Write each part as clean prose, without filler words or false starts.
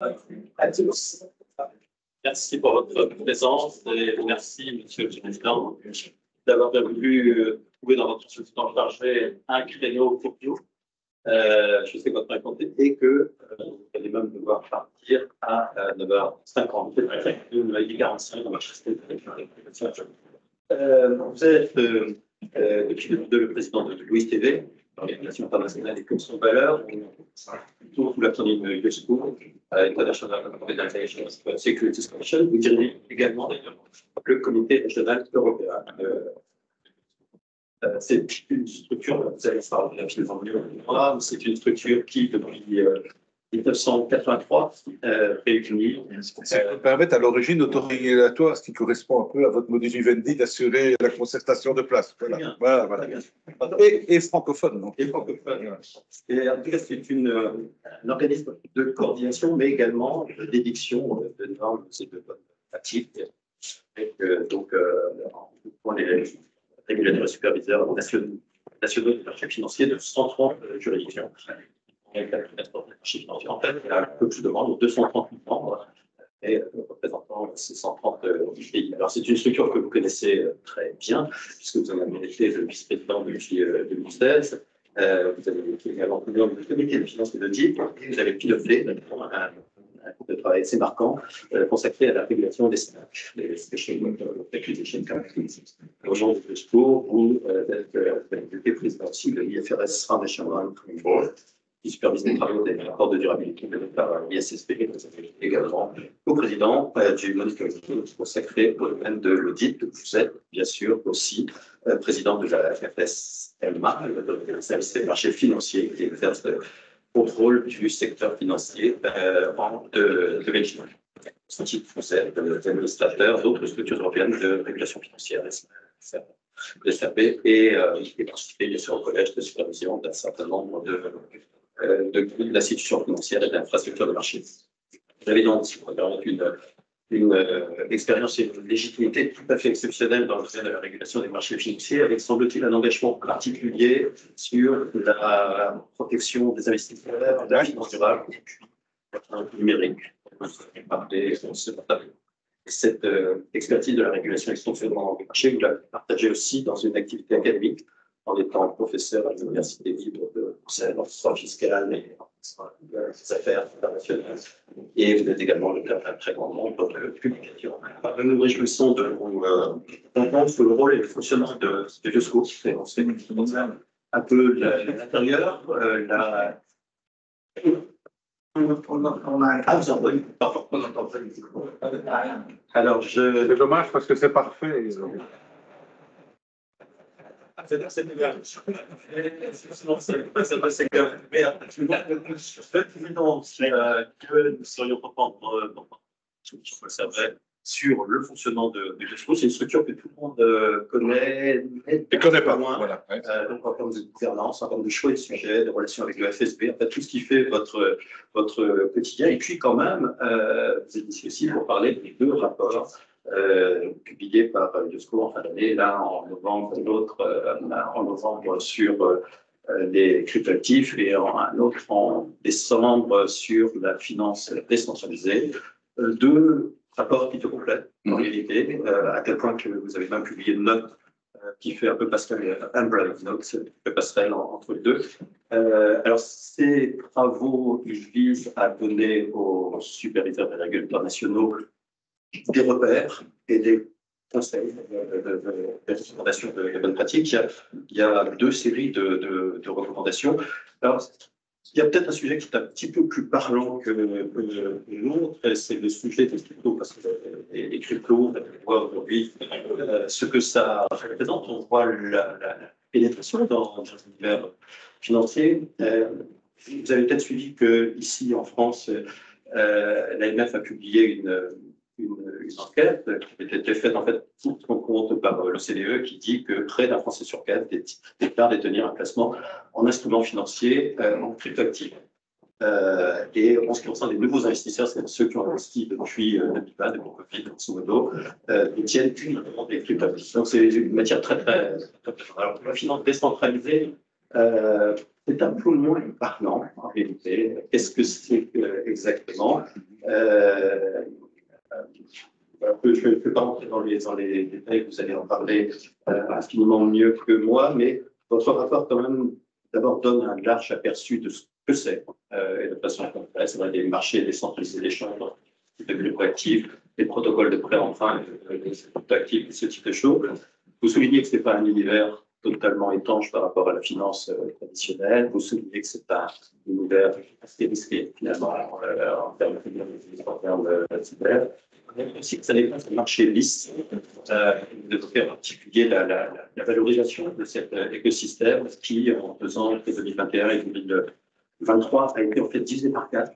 À tous. Merci pour votre présence et merci, Monsieur le Président, d'avoir bien voulu trouver dans votre temps chargé un créneau pour nous. Je sais que votre compté et que vous allez même devoir partir à 9h50. Vous m'avez dit 45 dans ma chasteté. Vous êtes depuis le président de Louis TV, l'Organisation internationale des commissions de valeurs, plutôt sous l'acronyme UNESCO, International Organization of Security Commission. Vous dirigez également d'ailleurs le comité régional européen. C'est une structure, vous allez parler de la finalement mieux, c'est une structure qui, depuis 1983, réunit. Ça peut permettre à l'origine autorégulatoire, ce qui correspond un peu à votre modus vivendi, d'assurer la concertation de place. Voilà. Voilà. Et francophone. Donc. Et francophone. Et en tout cas, c'est un organisme de coordination, mais également d'édiction de normes et de bonnes pratiques. Donc, pour les régulateurs et superviseurs nationaux des marchés financiers de 130 juridictions. En fait, il y a un peu plus de membres, 230 membres, et représentant ces 130 pays. Alors, c'est une structure que vous connaissez très bien, puisque vous en avez été le vice-président depuis 2016. Vous avez été également membre du comité de finances et d'audit, et vous avez piloté un groupe de travail assez marquant consacré à la régulation des SPAC, les Special Acquisition Companies. Aujourd'hui, vous êtes président aussi de l'IFRS Foundation Monitoring Board, qui supervise les travaux des rapports de durabilité menés par l'ISSP, également co-président du monitoring consacré au domaine de l'audit. Vous êtes bien sûr aussi président de la FSMA, le service des marchés financiers, qui exerce le contrôle du secteur financier de Belgique. Ce titre, vous êtes administrateur d'autres structures européennes de régulation financière, SAP, et participé bien sûr au collège de supervision d'un certain nombre d'institutions financières et d'infrastructures de marché. Vous avez donc une expérience et une légitimité tout à fait exceptionnelle dans le domaine de la régulation des marchés financiers, avec semble-t-il un engagement particulier sur la protection des investisseurs, de la finance durable et puis le numérique. Et cette expertise de la régulation et du fonctionnement des marchés, vous la partagez aussi dans une activité académique, en étant professeur à l'Université libre de Bruxelles en droit fiscal et en affaires internationales. Et vous êtes également le d'un très grand nombre de publications. Nous nous réjouissons de vous comprendre sur le rôle et le fonctionnement de UNESCO. On sait un peu l'intérieur, Alors, c'est dommage parce que c'est parfait. C'est bien. C'est que nous serions reprendre, sur le fonctionnement de l'UNESCO. C'est une structure que tout le monde connaît. Ne connaît pas. Voilà. Donc, en termes de gouvernance, en termes de choix de sujets, de relations avec le FSB, en fait, tout ce qui fait votre quotidien. Et puis, quand même, vous êtes ici aussi pour parler des deux rapports publié par l'UNESCO en fin d'année, l'un en novembre, l'autre en novembre sur les cryptoactifs et un autre en décembre sur la finance décentralisée. Deux rapports qui te complètent en réalité, à tel point que vous avez même publié une note qui fait un peu passerelle, umbrella note, un peu passerelle entre les deux. Alors, ces travaux visent à donner aux superviseurs des régulateurs nationaux des repères et des conseils de recommandations de bonnes pratiques. Il y a deux séries de recommandations. Alors, il y a peut-être un sujet qui est un petit peu plus parlant que l'autre, c'est le sujet des cryptos, parce que les cryptos, on voit aujourd'hui ce que ça représente. On voit la pénétration dans l'univers financier. Vous avez peut-être suivi qu'ici, en France, l'AMF a publié une enquête qui a été faite en fait pour son compte par l'OCDE qui dit que près d'un Français sur quatre déclare détenir un placement en instruments financiers en cryptoactifs. Et en ce qui concerne les nouveaux investisseurs, c'est ceux qui ont investi depuis 2020, depuis Covid, grosso modo, détiennent uniquement des cryptoactifs. Donc c'est une matière très. Alors pour la finance décentralisée, c'est un peu moins parlant, en réalité. Qu'est-ce que c'est exactement je ne vais pas rentrer dans les détails, vous allez en parler infiniment mieux que moi, mais votre rapport, quand même, d'abord donne un large aperçu de ce que c'est, et de façon concrète, c'est vrai, des marchés décentralisés d'échange, de dépôt actifs, les protocoles de prêt-emprunt, des actifs, ce type de choses. Vous soulignez que ce n'est pas un univers totalement étanche par rapport à la finance traditionnelle. Vous soulignez que c'est un univers assez risqué, finalement, en termes cyber. Aussi que ça n'est pas un marché lisse. Vous évoquez en particulier la valorisation de cet écosystème qui, en 2 ans, entre 2021 et 2023, a été en fait divisé par 4.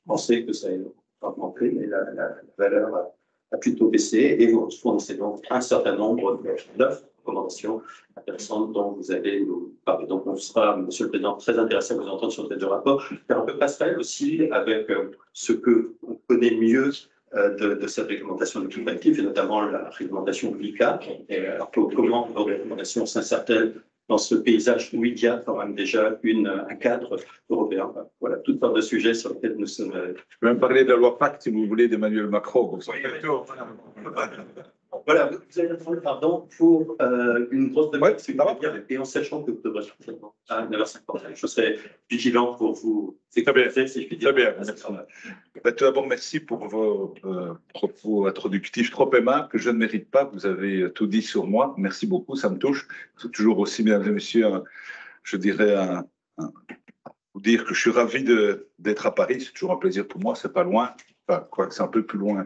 On sait que ça a augmenté, mais la valeur a plutôt baissé et vous fournissez donc un certain nombre de recommandations intéressantes dont vous allez nous parler. Donc, on sera, Monsieur le Président, très intéressé à vous entendre sur ce rapport, faire un peu passerelle aussi avec ce que on connaît mieux de cette réglementation du climat actif, et notamment la réglementation MICA. Alors, comment vos recommandations s'insèrent-elles dans ce paysage où il y a quand même déjà un cadre européen? Voilà, toutes sortes de sujets sur lesquels nous sommes. Je peux même parler de la loi Pacte, si vous voulez, d'Emmanuel Macron. Voilà, vous avez répondu, pardon, pour une grosse demande, et en sachant que vous devrez à 9h50. Je serai vigilant pour vous expliquer, si je puis dire. Très bien, merci. Tout d'abord, merci pour vos propos introductifs trop aimables que je ne mérite pas. Vous avez tout dit sur moi. Merci beaucoup, ça me touche. C'est toujours aussi, mesdames et messieurs, je dirais, vous dire que je suis ravi d'être à Paris. C'est toujours un plaisir pour moi, c'est pas loin. Enfin, quoique c'est un peu plus loin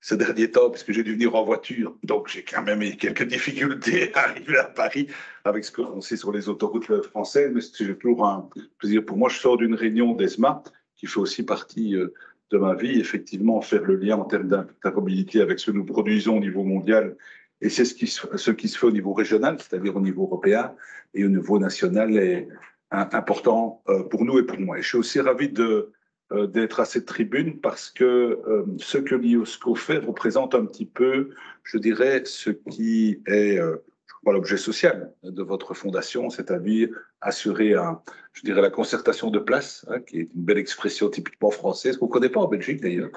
ces derniers temps, parce que j'ai dû venir en voiture, donc j'ai quand même eu quelques difficultés à arriver à Paris avec ce qu'on sait sur les autoroutes françaises, mais c'est toujours un plaisir pour moi. Je sors d'une réunion d'ESMA, qui fait aussi partie de ma vie, effectivement, faire le lien en termes d'interopérabilité avec ce que nous produisons au niveau mondial, et c'est ce qui se fait au niveau régional, c'est-à-dire au niveau européen, et au niveau national est important pour nous et pour moi. Et je suis aussi ravi d'être à cette tribune parce que ce que l'IOSCO fait représente un petit peu, je dirais, ce qui est, je crois, l'objet social de votre fondation, c'est-à-dire assurer, je dirais, la concertation de place, qui est une belle expression typiquement française, qu'on ne connaît pas en Belgique d'ailleurs,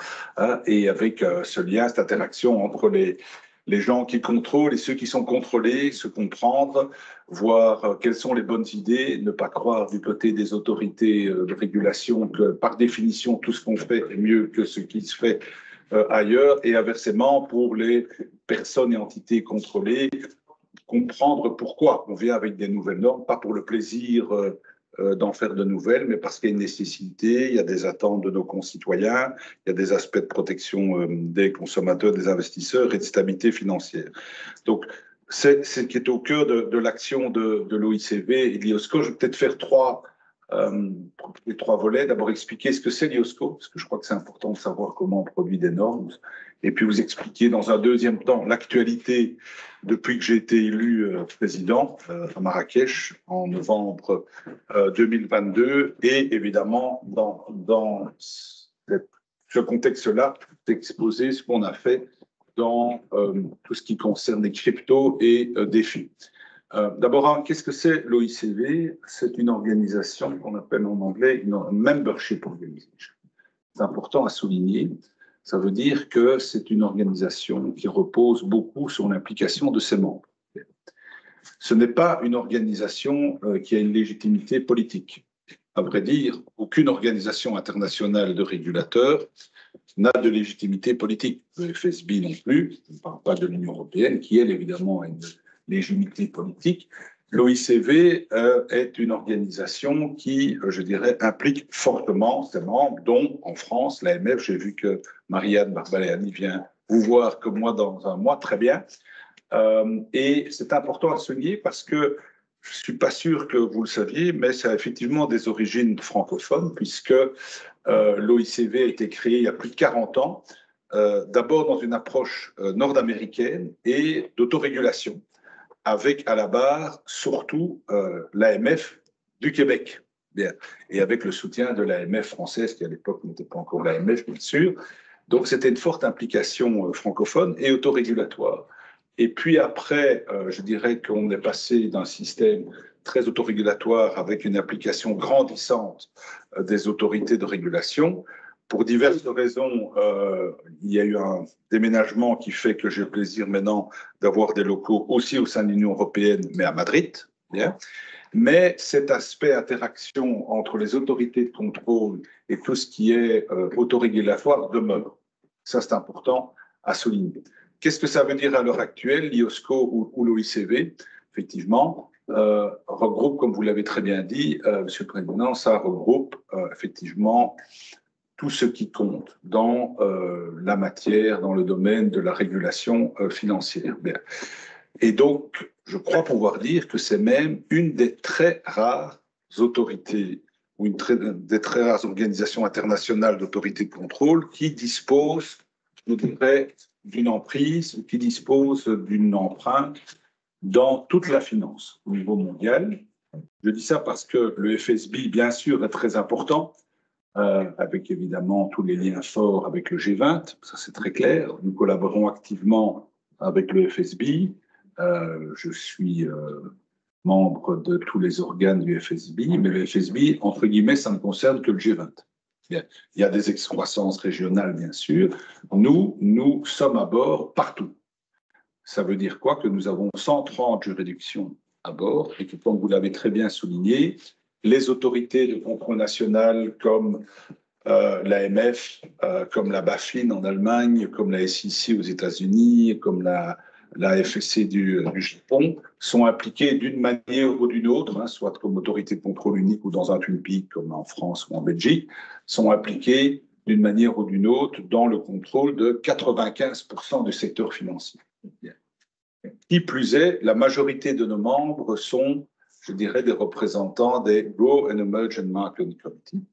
et avec ce lien, cette interaction entre les gens qui contrôlent et ceux qui sont contrôlés, se comprendre, voir quelles sont les bonnes idées, ne pas croire du côté des autorités de régulation que par définition tout ce qu'on fait est mieux que ce qui se fait ailleurs, et inversement pour les personnes et entités contrôlées, comprendre pourquoi on vient avec des nouvelles normes, pas pour le plaisir d'en faire de nouvelles, mais parce qu'il y a une nécessité, il y a des attentes de nos concitoyens, il y a des aspects de protection des consommateurs, des investisseurs et de stabilité financière. Donc, c'est ce qui est au cœur de l'action de l'OICV et de l'IOSCO. Je vais peut-être faire les 3 volets. D'abord, expliquer ce que c'est l'IOSCO, parce que je crois que c'est important de savoir comment on produit des normes. Et puis, vous expliquer dans un deuxième temps l'actualité depuis que j'ai été élu président à Marrakech en novembre 2022. Et évidemment, dans ce contexte-là, d'exposer ce qu'on a fait dans tout ce qui concerne les cryptos et défis. D'abord, qu'est-ce que c'est l'OICV? C'est une organisation qu'on appelle en anglais une membership organization. C'est important à souligner. Ça veut dire que c'est une organisation qui repose beaucoup sur l'implication de ses membres. Ce n'est pas une organisation qui a une légitimité politique. À vrai dire, aucune organisation internationale de régulateurs n'a de légitimité politique. Le FSB non plus, je ne parle pas de l'Union européenne, qui, elle, évidemment, a une légitimité politique. L'OICV est une organisation qui, je dirais, implique fortement ses membres, dont, en France, l'AMF, j'ai vu que Marianne Barbaléani vient vous voir comme moi dans un mois, très bien. Et c'est important à souligner parce que je ne suis pas sûr que vous le saviez, mais ça a effectivement des origines francophones, puisque l'OICV a été créé il y a plus de 40 ans, d'abord dans une approche nord-américaine et d'autorégulation, avec à la barre surtout l'AMF du Québec, bien, et avec le soutien de l'AMF française, qui à l'époque n'était pas encore l'AMF, bien sûr. Donc c'était une forte implication francophone et autorégulatoire. Et puis après, je dirais qu'on est passé d'un système très autorégulatoire avec une application grandissante des autorités de régulation. Pour diverses raisons, il y a eu un déménagement qui fait que j'ai le plaisir maintenant d'avoir des locaux aussi au sein de l'Union européenne, mais à Madrid. Bien. Mais cet aspect interaction entre les autorités de contrôle et tout ce qui est autorégulatoire demeure. Ça, c'est important à souligner. Qu'est-ce que ça veut dire à l'heure actuelle, l'IOSCO ou l'OICV? Effectivement, regroupe, comme vous l'avez très bien dit, Monsieur le Président, ça regroupe effectivement tout ce qui compte dans la matière, dans le domaine de la régulation financière. Bien. Et donc, je crois pouvoir dire que c'est même une des très rares autorités ou des très rares organisations internationales d'autorité de contrôle qui dispose, je dirais, d'une emprise, qui dispose d'une empreinte dans toute la finance au niveau mondial. Je dis ça parce que le FSB, bien sûr, est très important, avec évidemment tous les liens forts avec le G20, ça c'est très clair. Nous collaborons activement avec le FSB. Je suis membre de tous les organes du FSB, mais le FSB, entre guillemets, ça ne concerne que le G20. Il y a des excroissances régionales, bien sûr. Nous sommes à bord partout. Ça veut dire quoi? Que nous avons 130 juridictions à bord et que, comme vous l'avez très bien souligné, les autorités de contrôle national comme l'AMF, comme la BaFin en Allemagne, comme la SEC aux États-Unis, comme la FSC du Japon, sont impliquées d'une manière ou d'une autre, hein, soit comme autorité de contrôle unique ou dans un twin peak comme en France ou en Belgique, sont impliquées d'une manière ou d'une autre dans le contrôle de 95% du secteur financier. Qui plus est, la majorité de nos membres sont, je dirais, des représentants des Grow and Emerging Market Committee.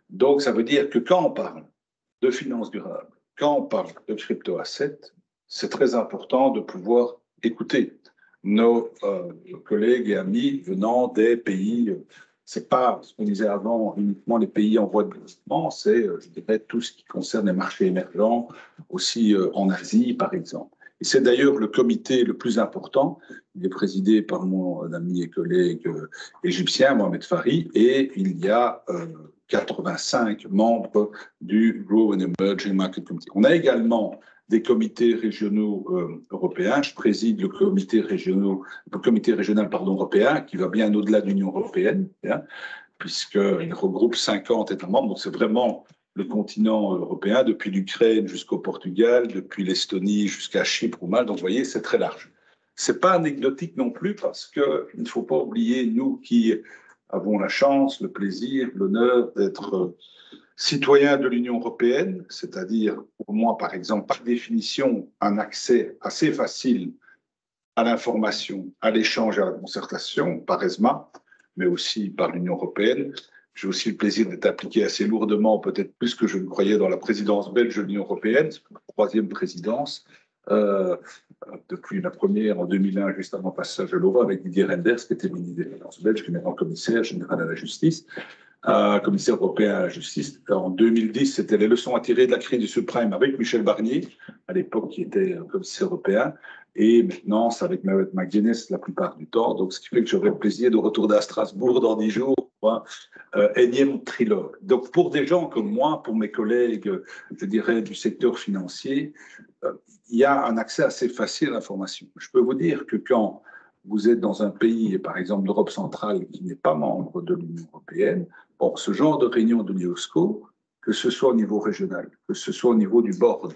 Donc, ça veut dire que quand on parle de finances durables, quand on parle de crypto-assets, c'est très important de pouvoir écouter nos collègues et amis venant des pays. C'est pas ce qu'on disait avant, uniquement les pays en voie de développement, c'est, je dirais, tout ce qui concerne les marchés émergents, aussi en Asie, par exemple. Et c'est d'ailleurs le comité le plus important. Il est présidé par mon ami et collègue égyptien, Mohamed Fari, et il y a 85 membres du Grow and Emerging Market Committee. On a également des comités régionaux européens. Je préside le comité régional européen, qui va bien au-delà de l'Union européenne, hein, puisqu'il regroupe 50 États membres. Donc c'est vraiment le continent européen, depuis l'Ukraine jusqu'au Portugal, depuis l'Estonie jusqu'à Chypre ou Malte. Donc vous voyez, c'est très large. C'est pas anecdotique non plus, parce qu'il ne faut pas oublier, nous qui avons la chance, le plaisir, l'honneur d'être citoyens de l'Union européenne, c'est-à-dire, pour moi, par exemple, par définition, un accès assez facile à l'information, à l'échange et à la concertation, par ESMA, mais aussi par l'Union européenne. J'ai aussi le plaisir d'être appliqué assez lourdement, peut-être plus que je ne croyais, dans la présidence belge de l'Union européenne, la troisième présidence, depuis la première en 2001, juste avant le passage à l'euro, avec Didier Reynders, qui était ministre des Finances belge, qui est maintenant commissaire général à la justice, commissaire européen à la justice. En 2010, c'était les leçons à tirer de la crise du subprime avec Michel Barnier, à l'époque qui était commissaire européen, et maintenant c'est avec Mairead McGuinness la plupart du temps. Donc, ce qui fait que j'aurai le plaisir de retourner à Strasbourg dans 10 jours pour un énième trilogue. Donc, pour des gens comme moi, pour mes collègues, je dirais, du secteur financier, il y a un accès assez facile à l'information. Je peux vous dire que quand vous êtes dans un pays, par exemple d'Europe centrale, qui n'est pas membre de l'Union européenne, bon, ce genre de réunion de l'IOSCO, que ce soit au niveau régional, que ce soit au niveau du board,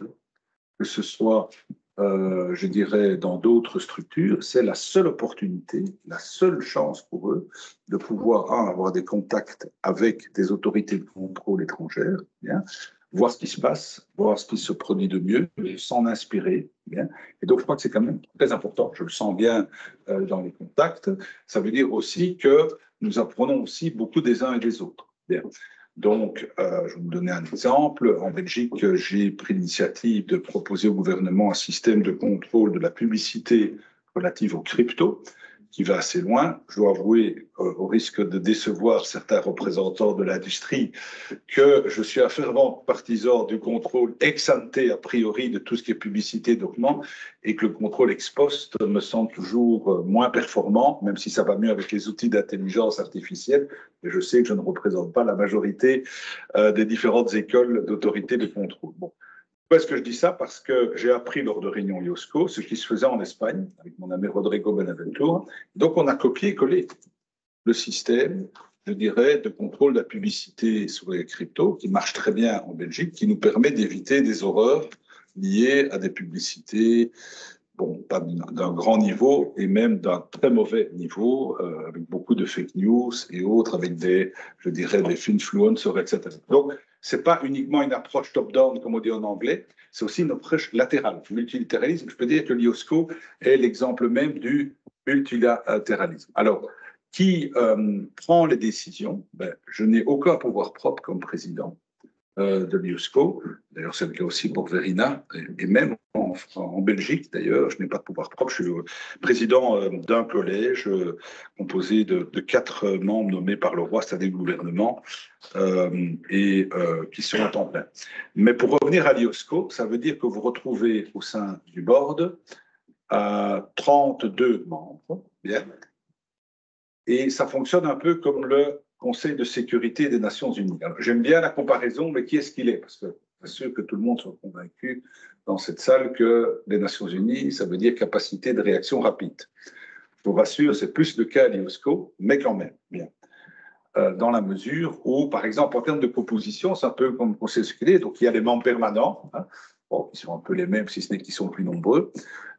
que ce soit, je dirais, dans d'autres structures, c'est la seule opportunité, la seule chance pour eux de pouvoir, avoir des contacts avec des autorités de contrôle étrangères, bien, voir ce qui se passe, voir ce qui se produit de mieux, s'en inspirer. Bien. Et donc, je crois que c'est quand même très important. Je le sens bien dans les contacts. Ça veut dire aussi que nous apprenons aussi beaucoup des uns et des autres. Bien. Donc, je vais vous donner un exemple. En Belgique, j'ai pris l'initiative de proposer au gouvernement un système de contrôle de la publicité relative aux cryptos, qui va assez loin. Je dois avouer, au risque de décevoir certains représentants de l'industrie, que je suis un fervent partisan du contrôle ex ante, a priori, de tout ce qui est publicité, documents, et que le contrôle ex post me semble toujours moins performant, même si ça va mieux avec les outils d'intelligence artificielle. Et je sais que je ne représente pas la majorité des différentes écoles d'autorité de contrôle. Bon. Pourquoi est-ce que je dis ça? Parce que j'ai appris lors de réunions IOSCO ce qui se faisait en Espagne, avec mon ami Rodrigo Benaventura. Donc, on a copié-collé le système, je dirais, de contrôle de la publicité sur les cryptos, qui marche très bien en Belgique, qui nous permet d'éviter des horreurs liées à des publicités, bon, pas d'un grand niveau, et même d'un très mauvais niveau, avec beaucoup de fake news et autres, avec des, je dirais, des influencers, etc. Donc, c'est pas uniquement une approche top-down, comme on dit en anglais, c'est aussi une approche latérale. Multilatéralisme, je peux dire que l'IOSCO est l'exemple même du multilatéralisme. Alors, qui prend les décisions? Ben, je n'ai aucun pouvoir propre comme président de l'IOSCO. D'ailleurs, c'est le cas aussi pour Verina, et même en Belgique, d'ailleurs, je n'ai pas de pouvoir propre. Je suis le président d'un collège composé de 4 membres nommés par le roi, c'est-à-dire le gouvernement, qui sont en temps plein. Mais pour revenir à l'IOSCO, ça veut dire que vous retrouvez au sein du board 32 membres, bien, et ça fonctionne un peu comme le Conseil de sécurité des Nations Unies. J'aime bien la comparaison, mais qui est-ce qu'il est? Parce que c'est sûr que tout le monde soit convaincu dans cette salle que les Nations Unies, ça veut dire capacité de réaction rapide. Je vous rassure, c'est plus le cas à l'IOSCO, mais quand même, bien. Dans la mesure où, par exemple, en termes de composition, c'est un peu comme le Conseil de sécurité, donc il y a les membres permanents, hein, bon, qui sont un peu les mêmes, si ce n'est qu'ils sont plus nombreux,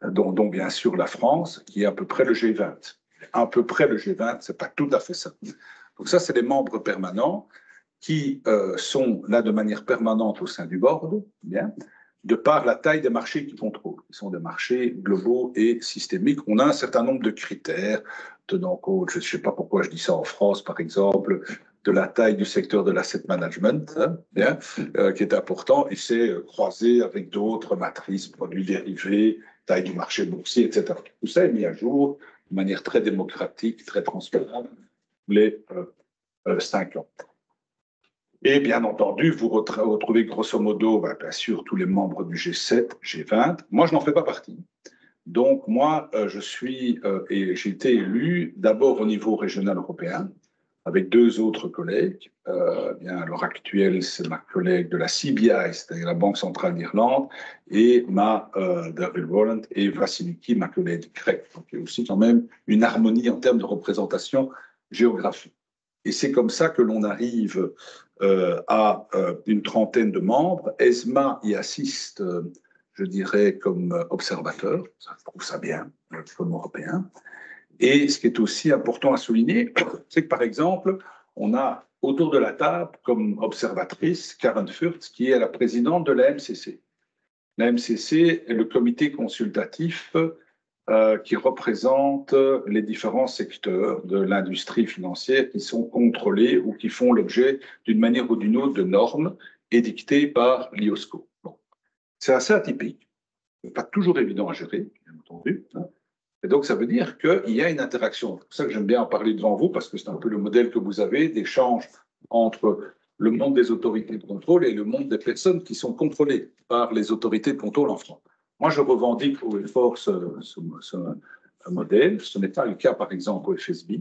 dont bien sûr la France, qui est à peu près le G20. À peu près le G20, c'est pas tout à fait ça. Donc ça, c'est les membres permanents qui sont là de manière permanente au sein du board, bien, de par la taille des marchés qu'ils contrôlent. Ils sont des marchés globaux et systémiques. On a un certain nombre de critères tenant compte, je ne sais pas pourquoi je dis ça en France, par exemple, de la taille du secteur de l'asset management, hein, bien, qui est important, et c'est croisé avec d'autres matrices, produits dérivés, taille du marché boursier, etc. Tout ça est mis à jour de manière très démocratique, très transparente, les 5 ans. Et bien entendu, vous retrouvez grosso modo, bien sûr, tous les membres du G7, G20. Moi, je n'en fais pas partie. Donc, moi, je suis, et j'ai été élu d'abord au niveau régional européen, avec 2 autres collègues. Bien, à l'heure actuelle, c'est ma collègue de la CBI, c'est-à-dire la Banque centrale d'Irlande, et Daryl Rowland et Vasiliki, ma collègue grecque. Donc, il y a aussi quand même une harmonie en termes de représentation géographique. Et c'est comme ça que l'on arrive à une trentaine de membres. ESMA y assiste, je dirais, comme observateur. Ça, je trouve ça bien, comme européen. Et ce qui est aussi important à souligner, c'est que, par exemple, on a autour de la table, comme observatrice, Karen Furtz, qui est la présidente de la MCC. La MCC est le comité consultatif qui représente les différents secteurs de l'industrie financière qui sont contrôlés ou qui font l'objet d'une manière ou d'une autre de normes édictées par l'IOSCO. Bon. C'est assez atypique, pas toujours évident à gérer, bien entendu. Hein. Et donc, ça veut dire qu'il y a une interaction. C'est pour ça que j'aime bien en parler devant vous, parce que c'est un peu le modèle que vous avez d'échange entre le monde des autorités de contrôle et le monde des personnes qui sont contrôlées par les autorités de contrôle en France. Moi, je revendique au effort ce modèle. Ce n'est pas le cas, par exemple, au FSB.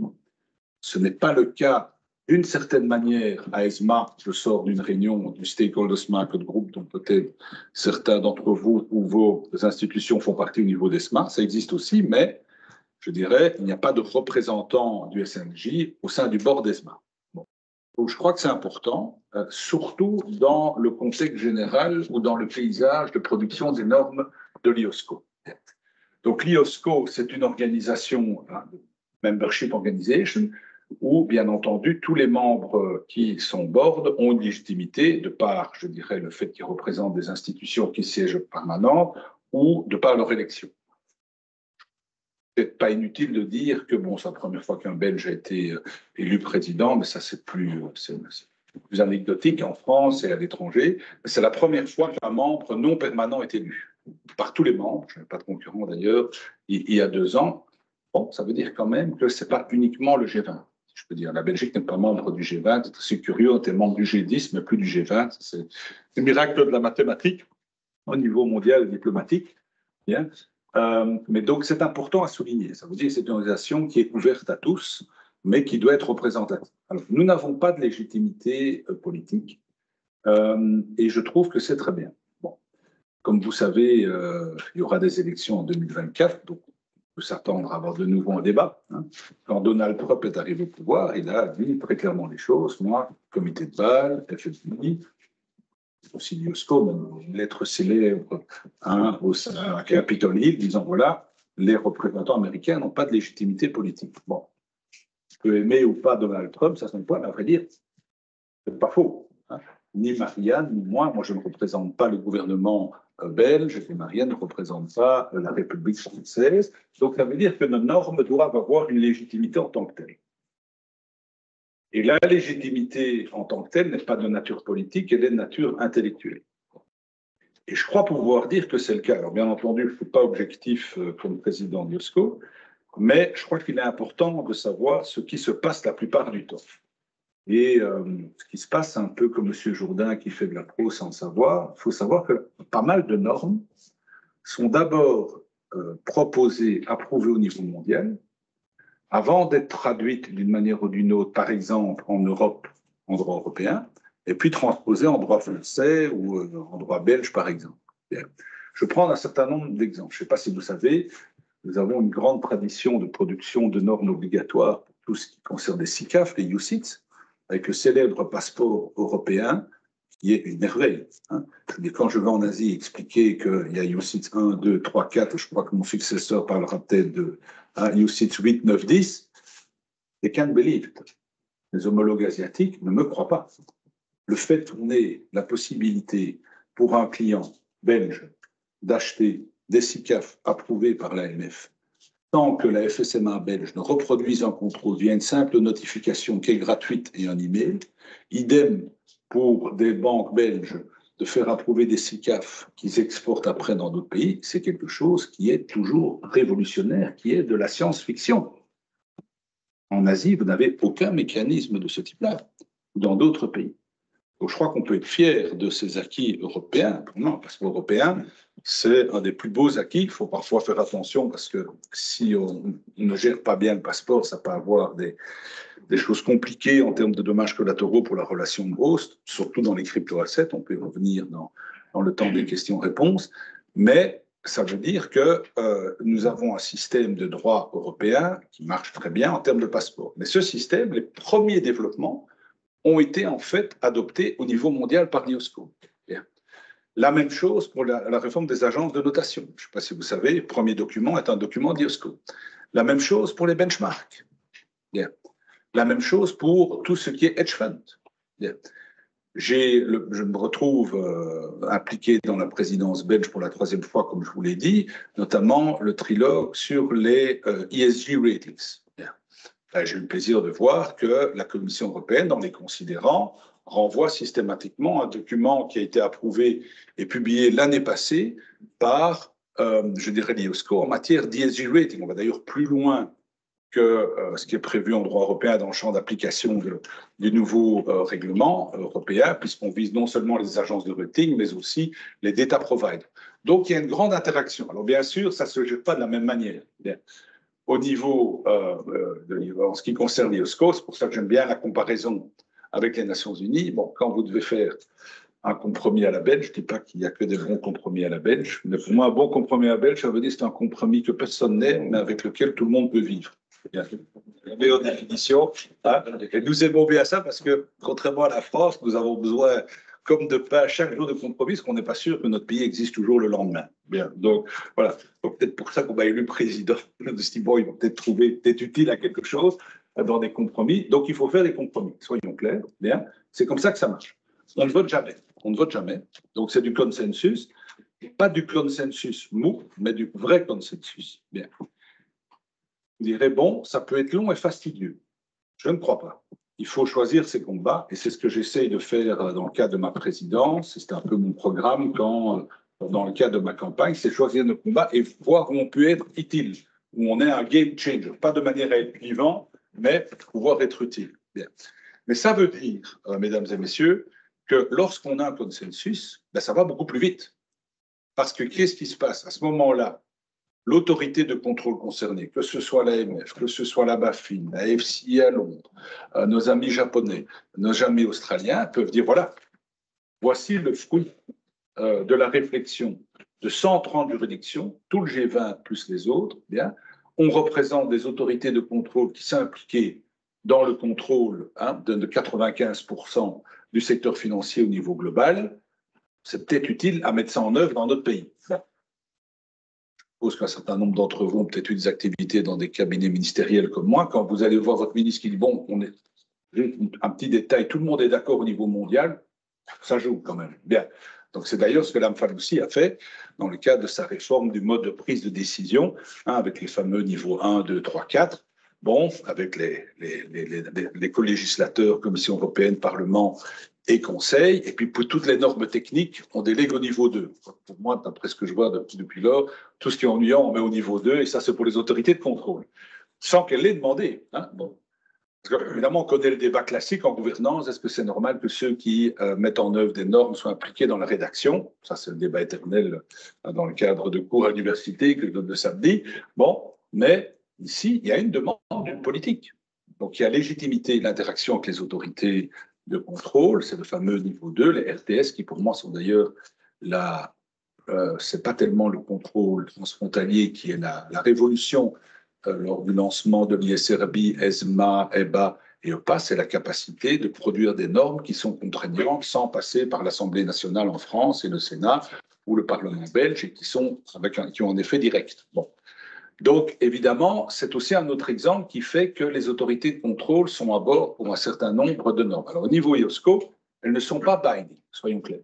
Ce n'est pas le cas, d'une certaine manière, à ESMA. Je sors d'une réunion du Stakeholders Market Group, dont peut-être certains d'entre vous ou vos institutions font partie au niveau d'ESMA. Ça existe aussi, mais je dirais, il n'y a pas de représentant du SNJ au sein du board d'ESMA. Bon. Donc, je crois que c'est important, surtout dans le contexte général ou dans le paysage de production des normes de l'IOSCO. Donc, l'IOSCO, c'est une organisation, membership organization, où, bien entendu, tous les membres qui sont board ont une légitimité de par, je dirais, le fait qu'ils représentent des institutions qui siègent permanentes ou de par leur élection. Peut-être pas inutile de dire que, bon, c'est la première fois qu'un Belge a été élu président, mais ça, c'est plus anecdotique en France et à l'étranger. C'est la première fois qu'un membre non permanent est élu par tous les membres. Je n'ai pas de concurrent d'ailleurs, il y a 2 ans. Bon, ça veut dire quand même que ce n'est pas uniquement le G20. Je peux dire, la Belgique n'est pas membre du G20. C'est curieux, on était membre du G10, mais plus du G20. C'est le miracle de la mathématique au niveau mondial et diplomatique. Bien. Mais donc, c'est important à souligner. Ça veut dire que c'est une organisation qui est ouverte à tous, mais qui doit être représentative. Alors, nous n'avons pas de légitimité politique, et je trouve que c'est très bien. Bon. Comme vous savez, il y aura des élections en 2024, donc on peut s'attendre à avoir de nouveau un débat. Hein. Quand Donald Trump est arrivé au pouvoir, il a dit très clairement les choses. Moi, comité de Bâle, FFI, aussi l'IOSCO, une lettre célèbre à Capitol Hill, disant voilà, les représentants américains n'ont pas de légitimité politique. Bon, je peux aimer ou pas Donald Trump, ça c'est un point, mais à vrai dire, c'est pas faux. Hein. Ni Marianne, ni moi je ne représente pas le gouvernement belge, et Marianne ne représente pas la République française. Donc ça veut dire que nos normes doivent avoir une légitimité en tant que telle. Et la légitimité en tant que telle n'est pas de nature politique, elle est de nature intellectuelle. Et je crois pouvoir dire que c'est le cas. Alors bien entendu, je ne suis pas objectif comme président de l'IOSCO, mais je crois qu'il est important de savoir ce qui se passe la plupart du temps. Et ce qui se passe, un peu comme M. Jourdain qui fait de la pro sans savoir, il faut savoir que pas mal de normes sont d'abord proposées, approuvées au niveau mondial, avant d'être traduites d'une manière ou d'une autre, par exemple en Europe, en droit européen, et puis transposées en droit français ou en droit belge, par exemple. Bien. Je prends un certain nombre d'exemples. Je ne sais pas si vous savez, nous avons une grande tradition de production de normes obligatoires pour tout ce qui concerne les SICAF, les UCITS, avec le célèbre passeport européen, qui est une merveille. Hein. Quand je vais en Asie expliquer qu'il y a UCITS 1, 2, 3, 4, je crois que mon successeur parlera peut-être de UCITS 8, 9, 10, they can't believe it. Les homologues asiatiques ne me croient pas. Le fait qu'on ait la possibilité pour un client belge d'acheter des SICAF approuvés par l'AMF, tant que la FSMA belge ne reproduise un contrôle via une simple notification qui est gratuite et un email, idem pour des banques belges de faire approuver des SICAF qu'ils exportent après dans d'autres pays, c'est quelque chose qui est toujours révolutionnaire, qui est de la science-fiction. En Asie, vous n'avez aucun mécanisme de ce type-là, ou dans d'autres pays. Donc je crois qu'on peut être fier de ces acquis européens. Non, parce qu'européen, c'est un des plus beaux acquis. Il faut parfois faire attention parce que si on ne gère pas bien le passeport, ça peut avoir des choses compliquées en termes de dommages collatéraux pour la relation de host, surtout dans les crypto-assets. On peut y revenir dans le temps des questions-réponses. Mais ça veut dire que nous avons un système de droit européen qui marche très bien en termes de passeport. Mais ce système, les premiers développements ont été en fait adoptés au niveau mondial par l'IOSCO. La même chose pour la réforme des agences de notation. Je ne sais pas si vous savez, le premier document est un document d'IOSCO. La même chose pour les benchmarks. Bien. La même chose pour tout ce qui est hedge fund. Bien. Je me retrouve impliqué dans la présidence belge pour la 3e fois, comme je vous l'ai dit, notamment le trilogue sur les ESG ratings. J'ai eu le plaisir de voir que la Commission européenne, dans les considérants, renvoie systématiquement un document qui a été approuvé et publié l'année passée par, je dirais, l'IOSCO en matière d'ESG rating. On va d'ailleurs plus loin que ce qui est prévu en droit européen dans le champ d'application du nouveau règlement européen, puisqu'on vise non seulement les agences de rating, mais aussi les data providers. Donc, il y a une grande interaction. Alors, bien sûr, ça ne se jette pas de la même manière. Bien. Au niveau, en ce qui concerne l'IOSCO, c'est pour ça que j'aime bien la comparaison avec les Nations Unies. Bon, quand vous devez faire un compromis à la belge, je ne dis pas qu'il n'y a que des bons compromis à la belge, mais pour moi, un bon compromis à la belge, ça veut dire que c'est un compromis que personne n'aime, mais avec lequel tout le monde peut vivre. Bien. La meilleure définition. Hein, et nous aimons bien ça parce que, contrairement à la France, nous avons besoin, comme de pain, chaque jour de compromis, parce qu'on n'est pas sûr que notre pays existe toujours le lendemain. Bien. Donc, voilà. Donc, peut-être pour ça qu'on m'a élu président. On se dit, bon, ils vont peut-être trouver peut-être utile à quelque chose dans des compromis. Donc, il faut faire des compromis. Soyons clairs. Bien. C'est comme ça que ça marche. On ne vote jamais. On ne vote jamais. Donc, c'est du consensus. Pas du consensus mou, mais du vrai consensus. Bien. Vous direz, bon, ça peut être long et fastidieux. Je ne crois pas. Il faut choisir ses combats, et c'est ce que j'essaye de faire dans le cadre de ma présidence. C'est un peu mon programme dans le cadre de ma campagne, c'est choisir nos combats et voir où on peut être utile, où on est un game changer, pas de manière à être vivant, mais pouvoir être utile. Bien. Mais ça veut dire, mesdames et messieurs, que lorsqu'on a un consensus, ben, ça va beaucoup plus vite. Parce que qu'est-ce qui se passe? À ce moment-là, l'autorité de contrôle concernée, que ce soit l'AMF, que ce soit la BaFin, la FCI à Londres, nos amis japonais, nos amis australiens peuvent dire, voilà, voici le fruit de la réflexion de 130 juridictions, tout le G20 plus les autres, bien, on représente des autorités de contrôle qui s'impliquaient dans le contrôle de 95% du secteur financier au niveau global. C'est peut-être utile à mettre ça en œuvre dans notre pays. Je suppose qu'un certain nombre d'entre vous ont peut-être eu des activités dans des cabinets ministériels comme moi. Quand vous allez voir votre ministre qui dit, bon, on est un petit détail, tout le monde est d'accord au niveau mondial, ça joue quand même. Bien. Donc, c'est d'ailleurs ce que Lamfalussy a fait dans le cadre de sa réforme du mode de prise de décision, avec les fameux niveaux 1, 2, 3, 4. Bon, avec les co-législateurs, Commission européenne, Parlement et Conseil. Et puis, pour toutes les normes techniques, on délègue au niveau 2. Pour moi, d'après ce que je vois depuis lors, tout ce qui est ennuyant, on met au niveau 2. Et ça, c'est pour les autorités de contrôle. Sans qu'elle l'ait demandé. Bon. Parce que, évidemment, on connaît le débat classique en gouvernance. Est-ce que c'est normal que ceux qui mettent en œuvre des normes soient impliqués dans la rédaction? Ça, c'est le débat éternel dans le cadre de cours à l'université que je donne le samedi. Bon, mais ici, il y a une demande d'une politique. Donc, il y a légitimité, l'interaction avec les autorités de contrôle. C'est le fameux niveau 2, les RTS, qui pour moi sont d'ailleurs c'est pas tellement le contrôle transfrontalier qui est la révolution lors du lancement de l'ISRB, ESMA, EBA et EPA, c'est la capacité de produire des normes qui sont contraignantes sans passer par l'Assemblée nationale en France et le Sénat ou le Parlement belge et qui ont un effet direct. Bon. Donc, évidemment, c'est aussi un autre exemple qui fait que les autorités de contrôle sont à bord pour un certain nombre de normes. Alors, au niveau IOSCO, elles ne sont pas binding, soyons clairs.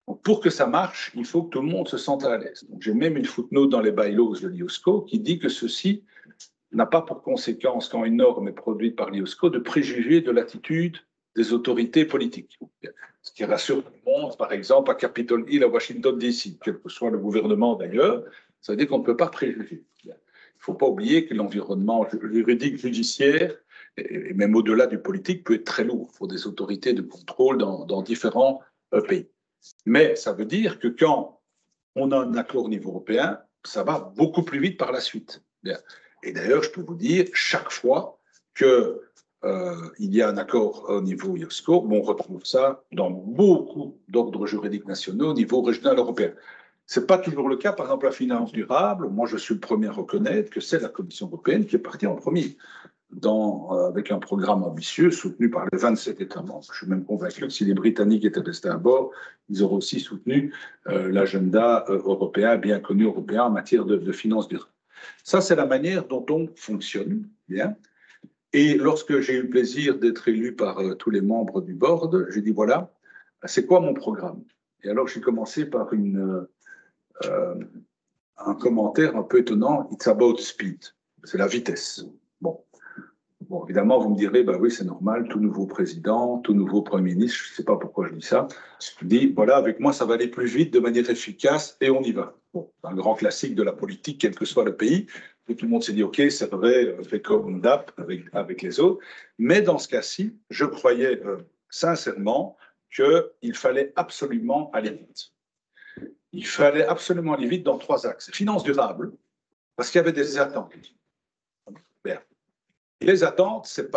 Donc, pour que ça marche, il faut que tout le monde se sente à l'aise. J'ai même une footnote dans les bylaws de l'IOSCO qui dit que ceci n'a pas pour conséquence, quand une norme est produite par l'IOSCO, de préjuger de l'attitude des autorités politiques. Ce qui rassure tout le monde, par exemple, à Capitol Hill, à Washington, D.C., quel que soit le gouvernement d'ailleurs, ça veut dire qu'on ne peut pas préjuger. Il ne faut pas oublier que l'environnement juridique, judiciaire, et même au-delà du politique, peut être très lourd pour des autorités de contrôle dans différents pays. Mais ça veut dire que quand on a un accord au niveau européen, ça va beaucoup plus vite par la suite. Et d'ailleurs, je peux vous dire, chaque fois qu'il y a un accord au niveau IOSCO, on retrouve ça dans beaucoup d'ordres juridiques nationaux au niveau régional européen. Ce n'est pas toujours le cas, par exemple, la finance durable. Moi, je suis le premier à reconnaître que c'est la Commission européenne qui est partie en premier. Avec un programme ambitieux soutenu par les 27 États membres. Je suis même convaincu que si les Britanniques étaient restés à bord, ils auraient aussi soutenu l'agenda européen, bien connu européen en matière de finances durables. Ça, c'est la manière dont on fonctionne. Bien. Et lorsque j'ai eu le plaisir d'être élu par tous les membres du board, j'ai dit voilà, c'est quoi mon programme? Et alors, j'ai commencé par un commentaire un peu étonnant, it's about speed, c'est la vitesse. Bon, évidemment, vous me direz, bah oui, c'est normal, tout nouveau président, tout nouveau Premier ministre, je ne sais pas pourquoi je dis ça. Je dis, voilà, avec moi, ça va aller plus vite, de manière efficace, et on y va. Bon, un grand classique de la politique, quel que soit le pays. Tout le monde s'est dit, OK, ça devrait faire comme d'hab avec les autres. Mais dans ce cas-ci, je croyais sincèrement qu'il fallait absolument aller vite. Il fallait absolument aller vite dans 3 axes. Finances durables, parce qu'il y avait des attentes. Bien. Les attentes, ce n'est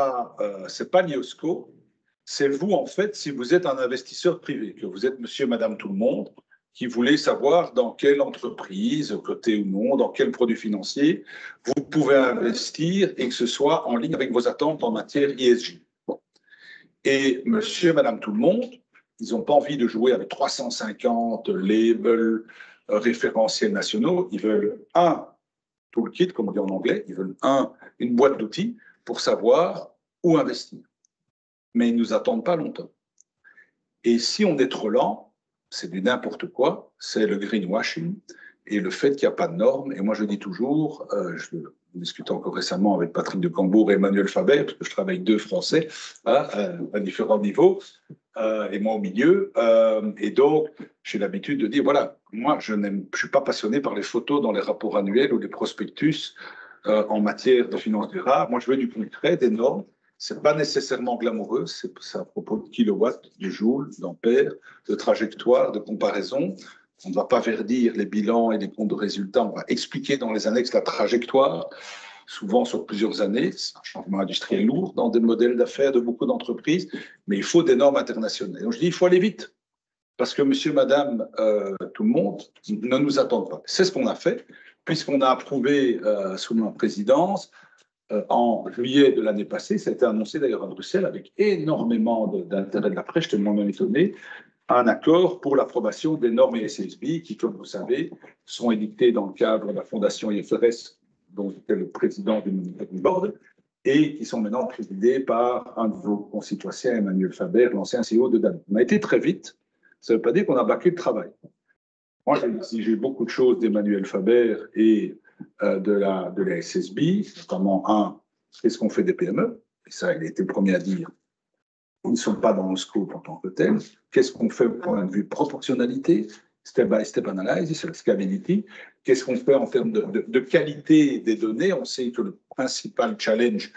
pas l'IOSCO, c'est vous, en fait, si vous êtes un investisseur privé, que vous êtes monsieur, madame, tout le monde, qui voulez savoir dans quelle entreprise, côté ou non, dans quel produit financier, vous pouvez investir et que ce soit en ligne avec vos attentes en matière ISG. Bon. Et monsieur, madame, tout le monde, ils n'ont pas envie de jouer avec 350 labels référentiels nationaux, ils veulent un toolkit, comme on dit en anglais, ils veulent une boîte d'outils pour savoir où investir. Mais ils ne nous attendent pas longtemps. Et si on est trop lent, c'est du n'importe quoi, c'est le greenwashing et le fait qu'il n'y a pas de normes. Et moi, je dis toujours, je discutais encore récemment avec Patrick de Cambourg et Emmanuel Faber, parce que je travaille avec 2 Français à différents niveaux, et moi au milieu. Et donc, j'ai l'habitude de dire, voilà, moi, je ne suis pas passionné par les photos dans les rapports annuels ou les prospectus en matière de finances durables. Moi, je veux du concret, des normes. Ce n'est pas nécessairement glamoureux, c'est à propos de kilowatts, de joules, d'ampères, de trajectoires, de comparaison. On ne va pas verdir les bilans et les comptes de résultats, on va expliquer dans les annexes la trajectoire, souvent sur plusieurs années. C'est un changement industriel lourd dans des modèles d'affaires de beaucoup d'entreprises, mais il faut des normes internationales. Donc je dis, il faut aller vite, parce que monsieur, madame, tout le monde ne nous attendent pas. C'est ce qu'on a fait, puisqu'on a approuvé sous ma présidence, en juillet de l'année passée, ça a été annoncé d'ailleurs à Bruxelles avec énormément d'intérêt de la presse, j'étais moi-même étonné, un accord pour l'approbation des normes ESSB qui, comme vous savez, sont édictées dans le cadre de la fondation IFRS, dont j'étais le président du board, et qui sont maintenant présidées par un de vos concitoyens, Emmanuel Faber, l'ancien CEO de Danone. On a été très vite, ça ne veut pas dire qu'on a bâclé le travail. Moi, j'ai exigé beaucoup de choses d'Emmanuel Faber et de la SSB, notamment qu'est-ce qu'on fait des PME? Et ça, il a été le premier à dire. Ils ne sont pas dans le scope en tant que tel. Qu'est-ce qu'on fait au point de vue proportionnalité, step by step analysis, c'est la scalability. Qu'est-ce qu'on fait en termes de qualité des données? On sait que le principal challenge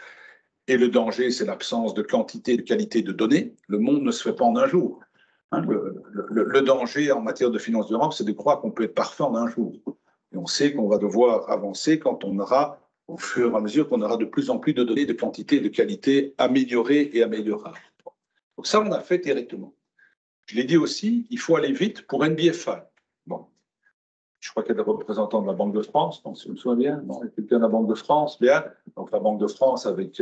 et le danger, c'est l'absence de quantité et de qualité de données. Le monde ne se fait pas en un jour. Hein, le danger en matière de finances durables, c'est de croire qu'on peut être parfait en un jour. Et on sait qu'on va devoir avancer quand on aura, au fur et à mesure, qu'on aura de plus en plus de données, de quantité et de qualité améliorées et améliorables. Donc ça, on a fait directement. Je l'ai dit aussi, il faut aller vite pour NBFI. Bon, je crois qu'il y a des représentants de la Banque de France, si je me souviens bien. Non, il y a quelqu'un de la Banque de France, bien. Donc la Banque de France avec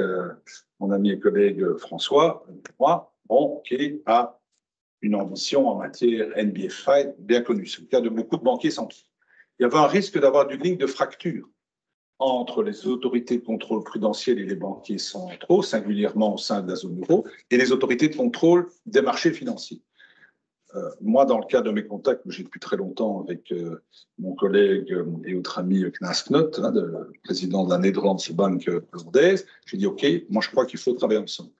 mon ami et collègue François, moi, bon, qui a une ambition en matière NBFI bien connue. C'est le cas de beaucoup de banquiers centraux. Il y avait un risque d'avoir une ligne de fracture entre les autorités de contrôle prudentiel et les banquiers centraux, singulièrement au sein de la zone euro, et les autorités de contrôle des marchés financiers. Moi, dans le cadre de mes contacts que j'ai depuis très longtemps avec mon collègue et autre ami Knas Knot, hein, le président de la Nederlandse Bank hollandaise, j'ai dit OK, moi je crois qu'il faut travailler ensemble.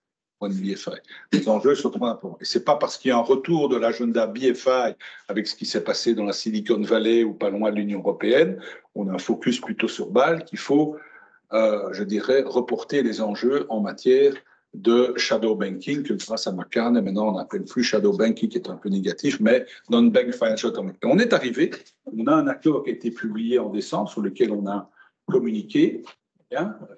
BFI. Les enjeux sont trop importants. Et ce n'est pas parce qu'il y a un retour de l'agenda BFI avec ce qui s'est passé dans la Silicon Valley ou pas loin de l'Union européenne, on a un focus plutôt sur Bâle, qu'il faut, je dirais, reporter les enjeux en matière de shadow banking, que grâce à McCann, maintenant on n'appelle plus shadow banking, qui est un peu négatif, mais non-bank financial automatic. On est arrivé, on a un accord qui a été publié en décembre, sur lequel on a communiqué.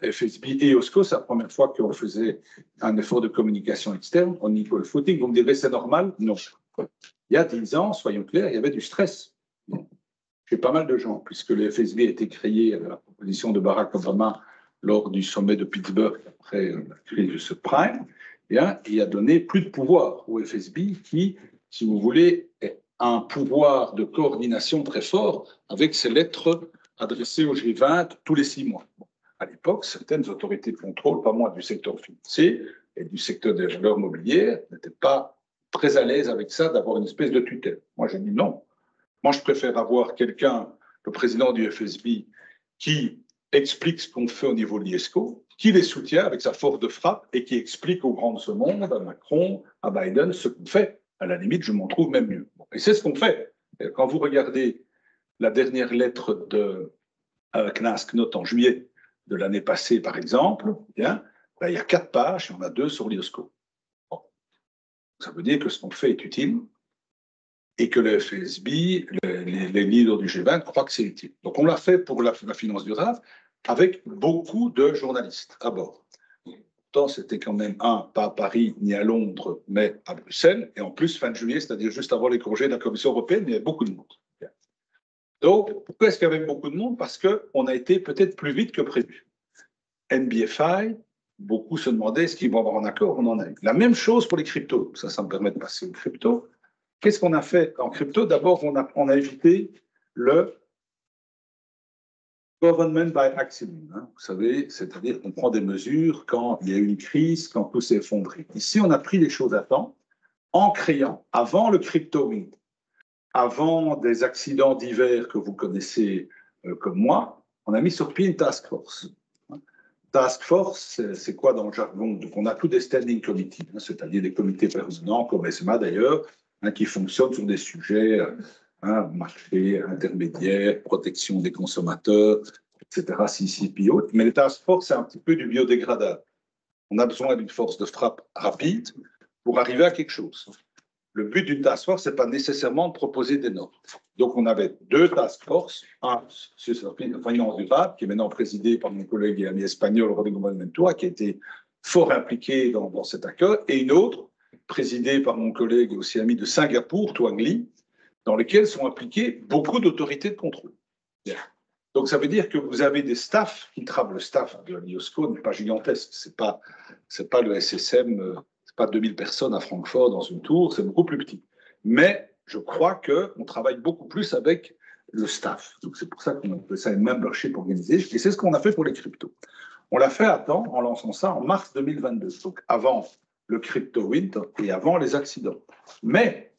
FSB et OSCO, c'est la première fois qu'on faisait un effort de communication externe en equal footing. Vous me direz, c'est normal? Non. Il y a 10 ans, soyons clairs, il y avait du stress. Chez pas mal de gens, puisque le FSB a été créé à la proposition de Barack Obama lors du sommet de Pittsburgh après la crise du subprime, et il a donné plus de pouvoir au FSB qui, si vous voulez, a un pouvoir de coordination très fort avec ses lettres adressées au G20 tous les 6 mois. À l'époque, certaines autorités de contrôle, pas moi du secteur financier et du secteur des valeurs mobilières, n'étaient pas très à l'aise avec ça, d'avoir une espèce de tutelle. Moi, j'ai dit non. Moi, je préfère avoir quelqu'un, le président du FSB, qui explique ce qu'on fait au niveau de l'IESCO, qui les soutient avec sa force de frappe et qui explique aux grands de ce monde, à Macron, à Biden, ce qu'on fait. À la limite, je m'en trouve même mieux. Et c'est ce qu'on fait. Et quand vous regardez la dernière lettre de Knas Knot en juillet de l'année passée, par exemple, bien, ben, il y a 4 pages, il y en a 2 sur l'IOSCO. Bon. Ça veut dire que ce qu'on fait est utile et que le FSB, les leaders du G20 croient que c'est utile. Donc on l'a fait pour la finance durable avec beaucoup de journalistes à bord. Pourtant, c'était quand même pas à Paris ni à Londres, mais à Bruxelles, et en plus fin de juillet, c'est-à-dire juste avant les congés de la Commission européenne, il y avait beaucoup de monde. Donc, pourquoi est-ce qu'il y avait beaucoup de monde? Parce qu'on a été peut-être plus vite que prévu. NBFI, beaucoup se demandaient est-ce qu'ils vont avoir un accord? On en a eu. La même chose pour les cryptos. Ça me permet de passer aux cryptos. Qu'est-ce qu'on a fait en crypto? D'abord, on a évité le government by accident. Hein, vous savez, c'est-à-dire qu'on prend des mesures quand il y a une crise, quand tout s'est effondré. Ici, on a pris les choses à temps en créant, avant le crypto winter, avant des accidents divers que vous connaissez comme moi, on a mis sur pied une task force. Task force, c'est quoi dans le jargon? Donc, on a tous des standing committees, hein, c'est-à-dire des comités permanents, comme ESMA d'ailleurs, qui fonctionnent sur des sujets, marché intermédiaire, protection des consommateurs, etc., CCPO. Mais les task force, c'est un petit peu du biodégradable. On a besoin d'une force de frappe rapide pour arriver à quelque chose. Le but d'une task force, ce n'est pas nécessairement de proposer des normes. Donc, on avait 2 task force, un sur la finance durable, qui est maintenant présidé par mon collègue et ami espagnol, Rodrigo Buenaventura, qui a été fort impliqué dans cet accord, et une autre, présidée par mon collègue et aussi ami de Singapour, Tuan Lee, dans lesquelles sont impliquées beaucoup d'autorités de contrôle. Bien. Donc, ça veut dire que vous avez des staffs qui travaillent. Le staff de l'IOSCO n'est pas gigantesque. Ce n'est pas le SSM, ce n'est pas 2000 personnes à Francfort dans une tour, c'est beaucoup plus petit. Mais je crois qu'on travaille beaucoup plus avec le staff. Donc, c'est pour ça qu'on appelle ça une membership organisée. Et c'est ce qu'on a fait pour les cryptos. On l'a fait à temps en lançant ça en mars 2022, donc avant le crypto winter et avant les accidents. Mais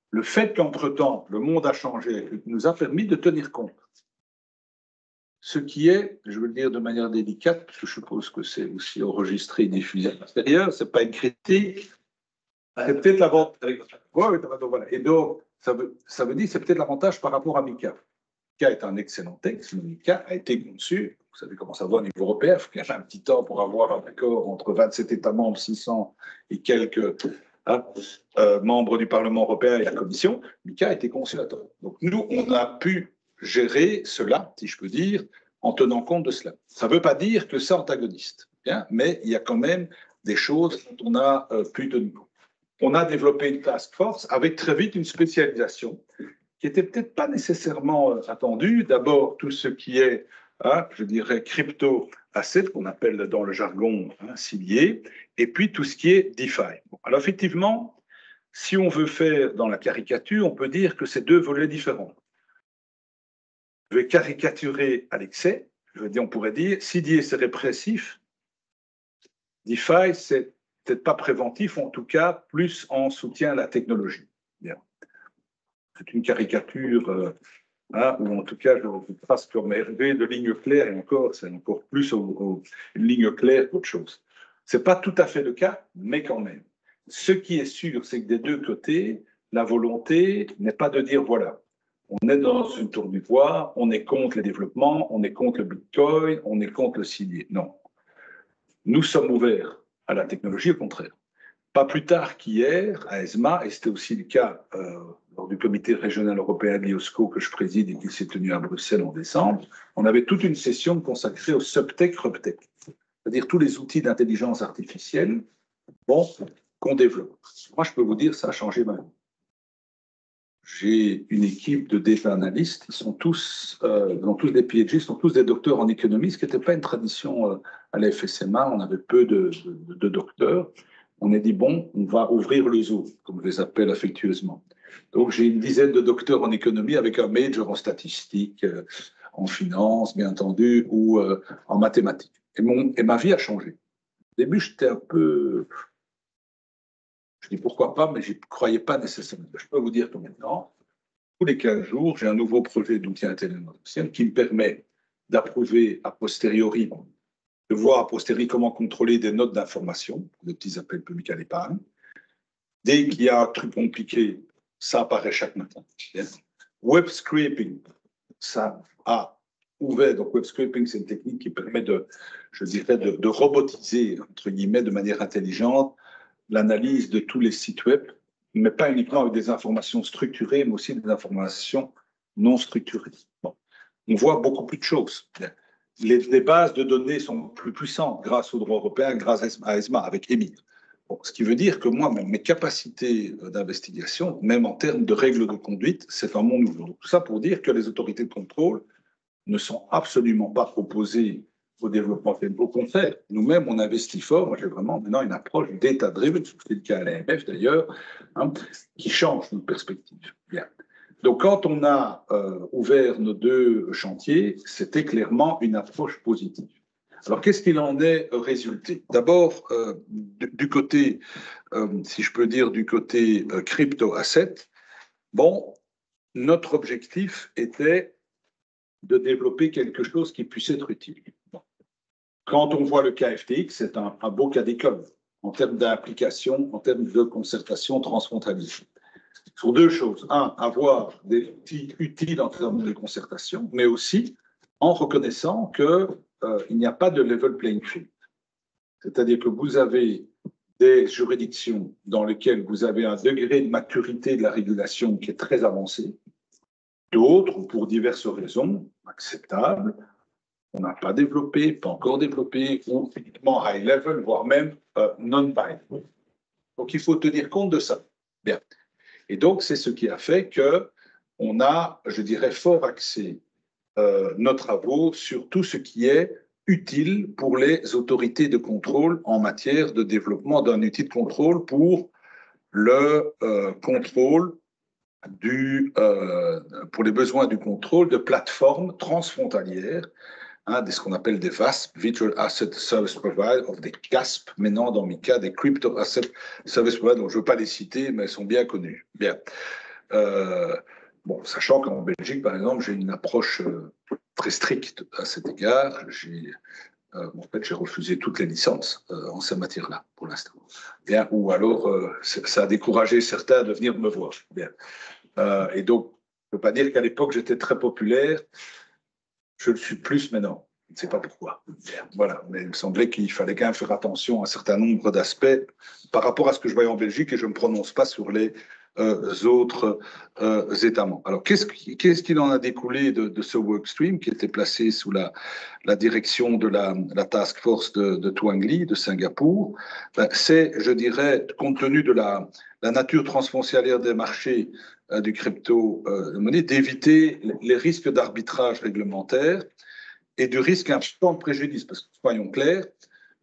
le fait qu'entre-temps, le monde a changé nous a permis de tenir compte. Ce qui est, je veux le dire de manière délicate, parce que je suppose que c'est aussi enregistré et diffusé à l'extérieur, ce n'est pas une critique, c'est peut-être l'avantage. Ouais, voilà. Et donc, ça veut dire que c'est peut-être l'avantage par rapport à MiCA. MiCA est un excellent texte, mais MiCA a été conçu, vous savez comment ça va au niveau européen, il faut qu'il y ait un petit temps pour avoir un accord entre 27 États membres, 600 et quelques membres du Parlement européen et la Commission. MiCA a été conçu à temps. Donc nous, on a pu gérer cela, si je peux dire, en tenant compte de cela. Ça ne veut pas dire que c'est antagoniste, bien, mais il y a quand même des choses dont on a pu tenir compte. On a développé une task force avec très vite une spécialisation qui n'était peut-être pas nécessairement attendue. D'abord, tout ce qui est, je dirais, crypto-asset, qu'on appelle dans le jargon cilié, et puis tout ce qui est DeFi. Bon, alors effectivement, si on veut faire dans la caricature, on peut dire que c'est 2 volets différents. Je vais caricaturer à l'excès. Je veux dire, on pourrait dire, si DeFi c'est répressif, DeFi c'est peut-être pas préventif, en tout cas plus en soutien à la technologie. Bien. C'est une caricature, ou en tout cas, je trace comme Hervé de lignes claires, et encore, c'est encore plus une ligne claire qu'autre chose. Ce n'est pas tout à fait le cas, mais quand même. Ce qui est sûr, c'est que des 2 côtés, la volonté n'est pas de dire, voilà, on est dans une tour d'ivoire, on est contre les développements, on est contre le Bitcoin, on est contre le cilié. Non. Nous sommes ouverts à la technologie, au contraire. Pas plus tard qu'hier, à ESMA, et c'était aussi le cas lors du comité régional européen de l'IOSCO que je préside et qui s'est tenu à Bruxelles en décembre, on avait toute une session consacrée au subtech, reptech, c'est-à-dire tous les outils d'intelligence artificielle qu'on développe. Moi, je peux vous dire, ça a changé ma vie. J'ai une équipe de data analystes, ils sont tous, tous des PhD, ils sont tous des docteurs en économie, ce qui n'était pas une tradition à la FSMA, on avait peu de docteurs. On a dit, bon, on va ouvrir le zoo, comme je les appelle affectueusement. Donc, j'ai une dizaine de docteurs en économie avec un major en statistique, en finance, bien entendu, ou en mathématiques. Et ma vie a changé. Au début, j'étais un peu... Je dis pourquoi pas, mais je ne croyais pas nécessairement. Je peux vous dire que maintenant, tous les 15 jours, j'ai un nouveau projet d'outil intelligent qui me permet d'approuver a posteriori, de voir a posteriori comment contrôler des notes d'information, des petits appels publics à l'épargne. Dès qu'il y a un truc compliqué, ça apparaît chaque matin. Web scraping, ça a ouvert. Donc, web scraping, c'est une technique qui permet de robotiser, entre guillemets, de manière intelligente, l'analyse de tous les sites web, mais pas uniquement avec des informations structurées, mais aussi des informations non structurées. Bon. On voit beaucoup plus de choses. Les bases de données sont plus puissantes grâce au droit européen, grâce à ESMA, avec EMIR. Bon, ce qui veut dire que moi, mes capacités d'investigation, même en termes de règles de conduite, c'est un monde nouveau. Tout ça pour dire que les autorités de contrôle ne sont absolument pas opposées au développement. Au contraire, nous-mêmes, on investit fort. Moi, j'ai vraiment maintenant une approche data-driven, c'est le cas à l'AMF d'ailleurs, qui change notre perspective. Bien. Donc, quand on a ouvert nos 2 chantiers, c'était clairement une approche positive. Alors, qu'est-ce qu'il en est résulté? D'abord, du côté, si je peux dire, du côté crypto-asset, bon, notre objectif était de développer quelque chose qui puisse être utile. Quand on voit le cas FTX, c'est un beau cas d'école en termes d'application, en termes de concertation transfrontalière. sur deux choses. Un, avoir des outils utiles en termes de concertation, mais aussi en reconnaissant qu'il n'y a pas de level playing field. C'est-à-dire que vous avez des juridictions dans lesquelles vous avez un degré de maturité de la régulation qui est très avancé, d'autres, pour diverses raisons, acceptables, on n'a pas développé, pas encore développé, ou uniquement high level, voire même non-binary. Donc il faut tenir compte de ça. Bien. Et donc c'est ce qui a fait qu'on a, je dirais, fort axé nos travaux sur tout ce qui est utile pour les autorités de contrôle en matière de développement d'un outil de contrôle pour le contrôle pour les besoins du contrôle de plateformes transfrontalières, de ce qu'on appelle des VASP, Virtual Asset Service Provider, ou des CASP, maintenant dans MiCA, des Crypto Asset Service Provider, donc je ne veux pas les citer, mais elles sont bien connues. Bien. Bon, sachant qu'en Belgique, par exemple, j'ai une approche très stricte à cet égard. En fait, j'ai refusé toutes les licences en ces matières-là, pour l'instant. Bien, ou alors, ça a découragé certains de venir me voir. Bien. Et donc, je ne peux pas dire qu'à l'époque, j'étais très populaire. Je le suis plus maintenant. Je ne sais pas pourquoi. Bien. Voilà. Mais il me semblait qu'il fallait quand même faire attention à un certain nombre d'aspects par rapport à ce que je voyais en Belgique et je ne me prononce pas sur les autres États membres. Alors, qu'est-ce qu'il en a découlé de ce workstream qui était placé sous la direction de la task force de Tuan Lee de Singapour? C'est, je dirais, compte tenu de la nature transfrontalière des marchés du crypto-monnaie, d'éviter les risques d'arbitrage réglementaire et du risque important de préjudice. Parce que, soyons clairs,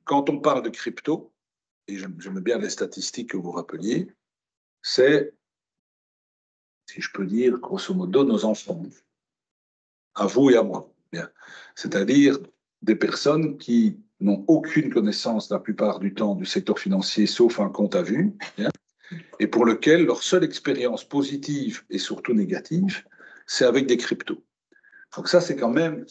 quand on parle de crypto, et j'aime bien les statistiques que vous rappeliez, c'est, si je peux dire, grosso modo, nos enfants, à vous et à moi. C'est-à-dire des personnes qui n'ont aucune connaissance la plupart du temps du secteur financier, sauf un compte à vue, bien, et pour lequel leur seule expérience positive et surtout négative, c'est avec des cryptos. Donc ça, c'est quand même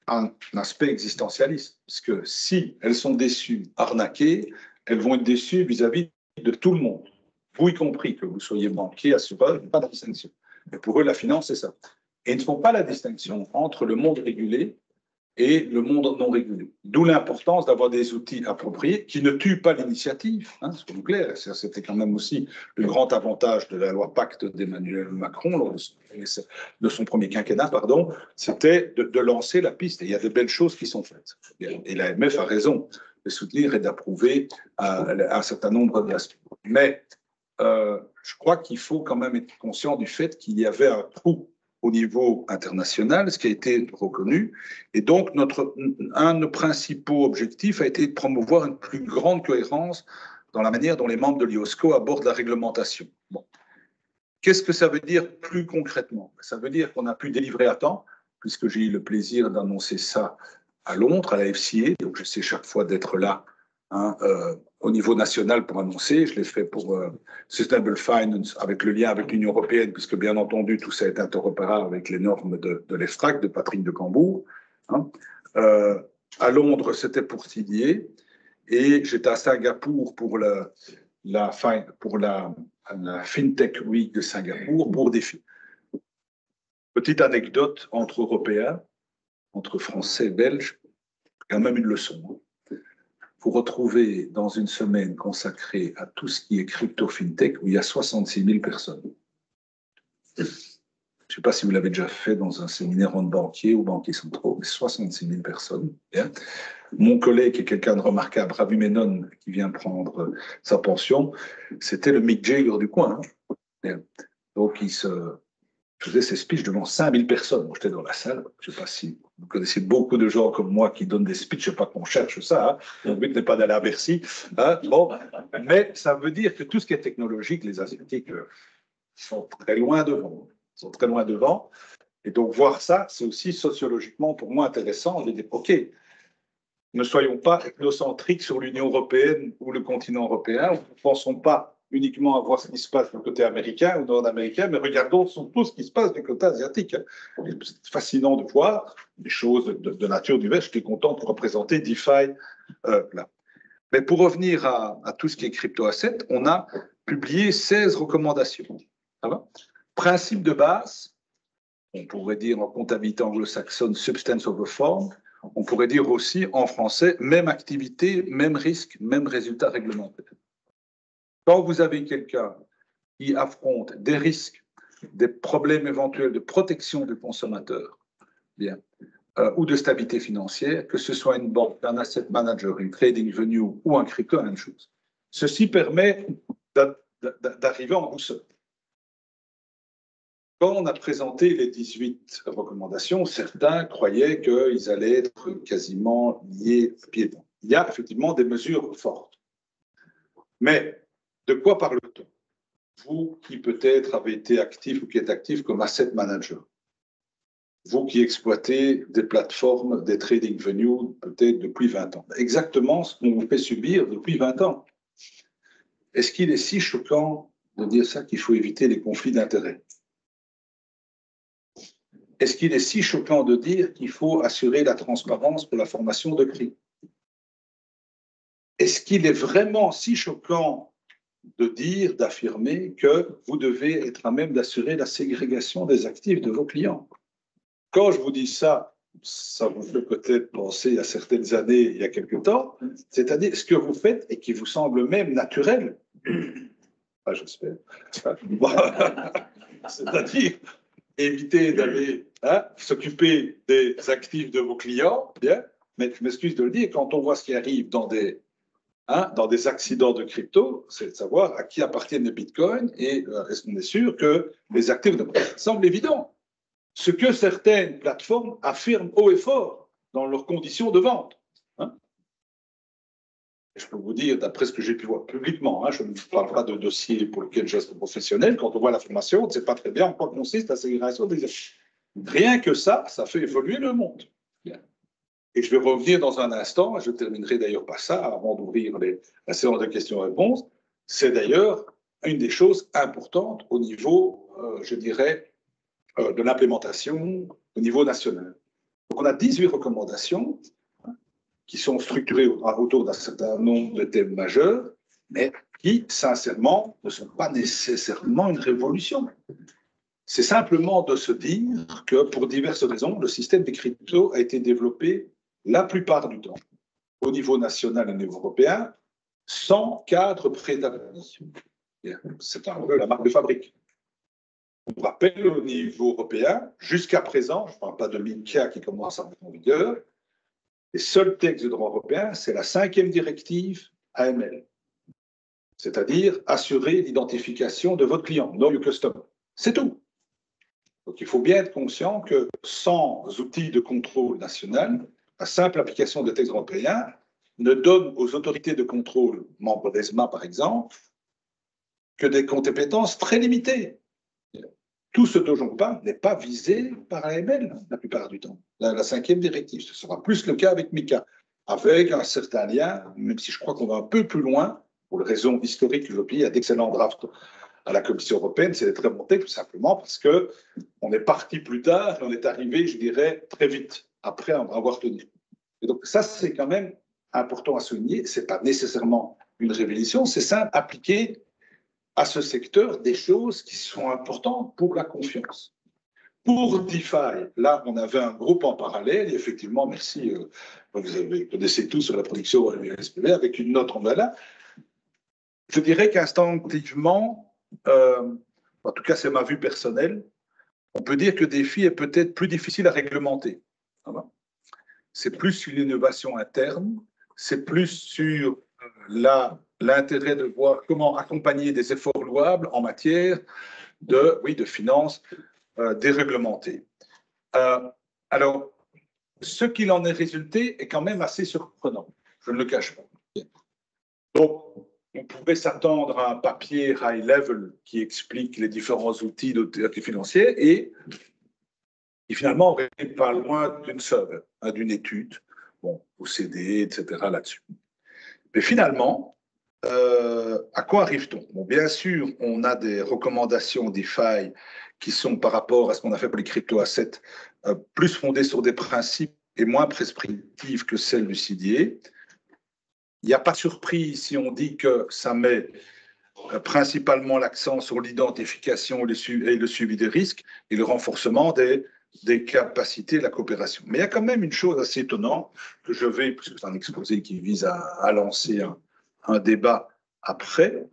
un aspect existentialiste, parce que si elles sont déçues, arnaquées, elles vont être déçues vis-à-vis de tout le monde, vous y compris, que vous soyez banquier, assureur, pas de distinction. Mais pour eux, la finance, c'est ça. Et ils ne font pas la distinction entre le monde régulé et le monde non régulé. D'où l'importance d'avoir des outils appropriés qui ne tuent pas l'initiative. Soyons clairs, c'était quand même aussi le grand avantage de la loi Pacte d'Emmanuel Macron, de son premier quinquennat, pardon, c'était de lancer la piste. Et il y a de belles choses qui sont faites. Et l'AMF a raison de soutenir et d'approuver un certain nombre d'aspects. Mais je crois qu'il faut quand même être conscient du fait qu'il y avait un trou au niveau international, ce qui a été reconnu. Et donc, un de nos principaux objectifs a été de promouvoir une plus grande cohérence dans la manière dont les membres de l'IOSCO abordent la réglementation. Bon. Qu'est-ce que ça veut dire plus concrètement? Ça veut dire qu'on a pu délivrer à temps, puisque j'ai eu le plaisir d'annoncer ça à Londres, à la FCA, donc j'essaie chaque fois d'être là au niveau national pour annoncer. Je l'ai fait pour Sustainable Finance avec le lien avec l'Union européenne, puisque bien entendu, tout ça est interopérable avec les normes de l'EFRAC, de Patrick de Cambourg. À Londres, c'était pour TDA, et j'étais à Singapour pour la FinTech Week de Singapour pour des filles. Petite anecdote entre Européens, entre Français et Belges, quand même une leçon. Vous retrouvez dans une semaine consacrée à tout ce qui est crypto-fintech où il y a 66 000 personnes. Je ne sais pas si vous l'avez déjà fait dans un séminaire en banquier ou banquiers centraux, mais 66 000 personnes. Bien. Mon collègue, qui est quelqu'un de remarquable, Ravi Menon, qui vient prendre sa pension, c'était le Mick Jagger du coin. Bien. Donc, il faisait ses speeches devant 5000 personnes. Moi, j'étais dans la salle. Je ne sais pas si vous connaissez beaucoup de gens comme moi qui donnent des speeches. Je ne sais pas qu'on cherche ça. Mon but n'est pas d'aller à Bercy. Bon. Mais ça veut dire que tout ce qui est technologique, les Asiatiques sont très loin devant. Et donc, voir ça, c'est aussi sociologiquement, pour moi, intéressant. De dire, OK, ne soyons pas ethnocentriques sur l'Union européenne ou le continent européen. Ne pensons pas uniquement à voir ce qui se passe du côté américain ou nord-américain, mais regardons surtout ce qui se passe du côté asiatique. C'est fascinant de voir des choses de nature diverse. J'étais content de représenter DeFi là. Mais pour revenir à tout ce qui est crypto-asset, on a publié 16 recommandations. Ça va? Principe de base, on pourrait dire en comptabilité anglo-saxonne substance over form, on pourrait dire aussi en français même activité, même risque, même résultat réglementaire. Quand vous avez quelqu'un qui affronte des risques, des problèmes éventuels de protection du consommateur, bien, ou de stabilité financière, que ce soit une banque, un asset manager, une trading venue ou un crypto, la même chose. Ceci permet d'arriver en douceur. Quand on a présenté les 18 recommandations, certains croyaient qu'ils allaient être quasiment liés à pied. Il y a effectivement des mesures fortes. Mais de quoi parle-t-on? Vous qui peut-être avez été actif ou qui êtes actif comme asset manager, vous qui exploitez des plateformes, des trading venues peut-être depuis 20 ans, exactement ce qu'on vous fait subir depuis 20 ans. Est-ce qu'il est si choquant de dire ça qu'il faut éviter les conflits d'intérêts? Est-ce qu'il est si choquant de dire qu'il faut assurer la transparence pour la formation de prix? Est-ce qu'il est vraiment si choquant de dire, d'affirmer que vous devez être à même d'assurer la ségrégation des actifs de vos clients? Quand je vous dis ça, ça vous fait peut-être penser à certaines années, il y a quelque temps, c'est-à-dire ce que vous faites et qui vous semble même naturel. Ah, j'espère. C'est-à-dire éviter d'aller s'occuper des actifs de vos clients, bien, mais je m'excuse de le dire, quand on voit ce qui arrive dans des accidents de crypto, c'est de savoir à qui appartiennent les bitcoins et est-ce qu'on est sûr que les actifs de... Ça semble évident. Ce que certaines plateformes affirment haut et fort dans leurs conditions de vente. Je peux vous dire, d'après ce que j'ai pu voir publiquement, je ne parle pas de dossiers pour lesquels je suis professionnel, quand on voit la formation, on ne sait pas très bien en quoi consiste la ségrégation des actifs. Rien que ça fait évoluer le monde. Et je vais revenir dans un instant, et je terminerai d'ailleurs par ça, avant d'ouvrir la séance de questions-réponses. C'est d'ailleurs une des choses importantes au niveau, je dirais, de l'implémentation au niveau national. Donc on a 18 recommandations qui sont structurées autour d'un certain nombre de thèmes majeurs, mais qui, sincèrement, ne sont pas nécessairement une révolution. C'est simplement de se dire que, pour diverses raisons, le système des cryptos a été développé la plupart du temps, au niveau national et au niveau européen, sans cadre préétabli. C'est un peu la marque de fabrique. On vous rappelle, au niveau européen, jusqu'à présent, je ne parle pas de MiCA qui commence à entrer en vigueur, les seuls textes de droit européen, c'est la 5e directive AML, c'est-à-dire assurer l'identification de votre client, know your customer. C'est tout. Donc il faut bien être conscient que sans outils de contrôle national, la simple application des textes européens ne donne aux autorités de contrôle, membres d'ESMA par exemple, que des compétences très limitées. Tout ce dont on parle n'est pas visé par AML la plupart du temps. La 5e directive, ce sera plus le cas avec MiCA, avec un certain lien, même si je crois qu'on va un peu plus loin, pour les raisons historiques, il y a d'excellents drafts à la Commission européenne, c'est d'être remonté tout simplement parce qu'on est parti plus tard et on est arrivé, je dirais, très vite après avoir tenu. Et donc ça, c'est quand même important à souligner. Ce n'est pas nécessairement une révolution, c'est simple, appliquer à ce secteur des choses qui sont importantes pour la confiance. Pour DeFi, là, on avait un groupe en parallèle, et effectivement, merci, vous connaissez tous sur la production SPV, avec une note en là. Je dirais qu'instinctivement, en tout cas, c'est ma vue personnelle, on peut dire que DeFi est peut-être plus difficile à réglementer. C'est plus une innovation interne, c'est plus sur l'intérêt de voir comment accompagner des efforts louables en matière de finances déréglementées. Alors, ce qu'il en est résulté est quand même assez surprenant, je ne le cache pas. Donc, on pouvait s'attendre à un papier high level qui explique les différents outils financiers et qui finalement aurait été pas loin d'une seule, d'une étude, OCDE, etc. là-dessus. Mais finalement, à quoi arrive-t-on? Bon, bien sûr, on a des recommandations DeFi qui sont par rapport à ce qu'on a fait pour les crypto-assets plus fondées sur des principes et moins prescriptives que celles du CDA. Il n'y a pas de surprise si on dit que ça met principalement l'accent sur l'identification et le suivi des risques et le renforcement des capacités de la coopération. Mais il y a quand même une chose assez étonnante que je vais, puisque c'est un exposé qui vise à lancer un débat après.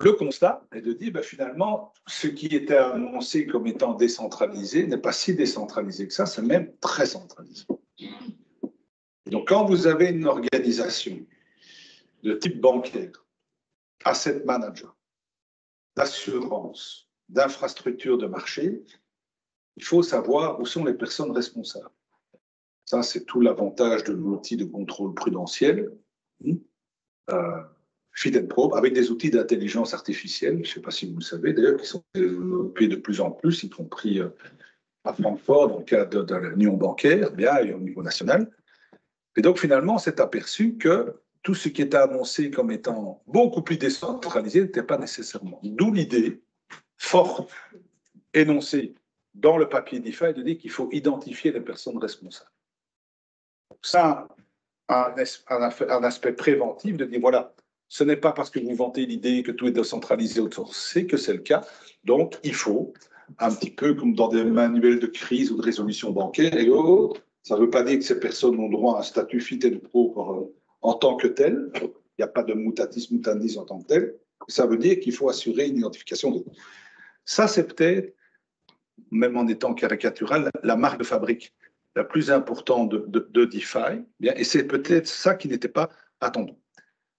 Le constat est de dire, finalement, ce qui était annoncé comme étant décentralisé n'est pas si décentralisé que ça, c'est même très centralisé. Et donc, quand vous avez une organisation de type bancaire, asset manager, d'assurance, d'infrastructure de marché, il faut savoir où sont les personnes responsables. Ça, c'est tout l'avantage de l'outil de contrôle prudentiel. Fit and Probe, avec des outils d'intelligence artificielle, je ne sais pas si vous le savez d'ailleurs, qui sont développés de plus en plus, y compris à Francfort, dans le cadre de l'union bancaire, bien, et au niveau national. Et donc, finalement, on s'est aperçu que tout ce qui était annoncé comme étant beaucoup plus décentralisé n'était pas nécessairement. D'où l'idée forte énoncée dans le papier DeFi de dire qu'il faut identifier les personnes responsables. Ça, un aspect préventif de dire, voilà, ce n'est pas parce que vous vantez l'idée que tout est décentralisé outsourcé que c'est le cas. Donc, il faut, un petit peu comme dans des manuels de crise ou de résolution bancaire et autres, ça ne veut pas dire que ces personnes ont droit à un statut fit and probe en tant que tel. Il n'y a pas de mutatis mutandis en tant que tel. Ça veut dire qu'il faut assurer une identification de. Ça, c'est peut-être, même en étant caricatural, la marque de fabrique la plus importante de DeFi. Bien, et c'est peut-être ça qui n'était pas attendu.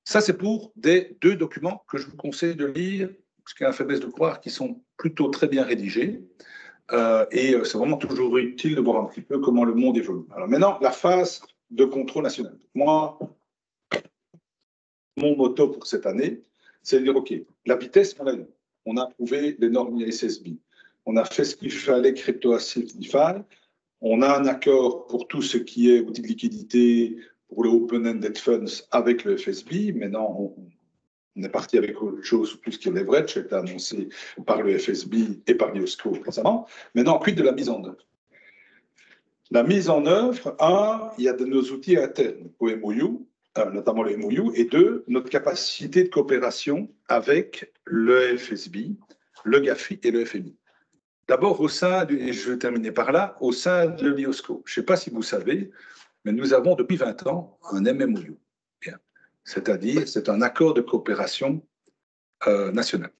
Ça, c'est pour des deux documents que je vous conseille de lire, parce qu'il y a une faiblesse de croire, qui sont plutôt très bien rédigés. Et c'est vraiment toujours utile de voir un petit peu comment le monde évolue. Alors maintenant, la phase de contrôle national. Moi, mon motto pour cette année, c'est de dire, OK, la vitesse, on l'a eu. On a approuvé les normes ISSB. On a fait ce qu'il fallait, crypto-asset DeFi. On a un accord pour tout ce qui est outil de liquidité, pour le Open-Ended Funds avec le FSB. Maintenant, on est parti avec autre chose, tout ce qui est leverage, qui a été annoncé par le FSB et par l'IOSCO récemment. Maintenant, quid de la mise en œuvre? La mise en œuvre, il y a de nos outils internes au MOU, notamment le MOU, et deux, notre capacité de coopération avec le FSB, le GAFI et le FMI. D'abord, et je vais terminer par là, au sein de l'IOSCO. Je ne sais pas si vous savez, mais nous avons depuis 20 ans un MMOU. C'est-à-dire, c'est un accord de coopération national.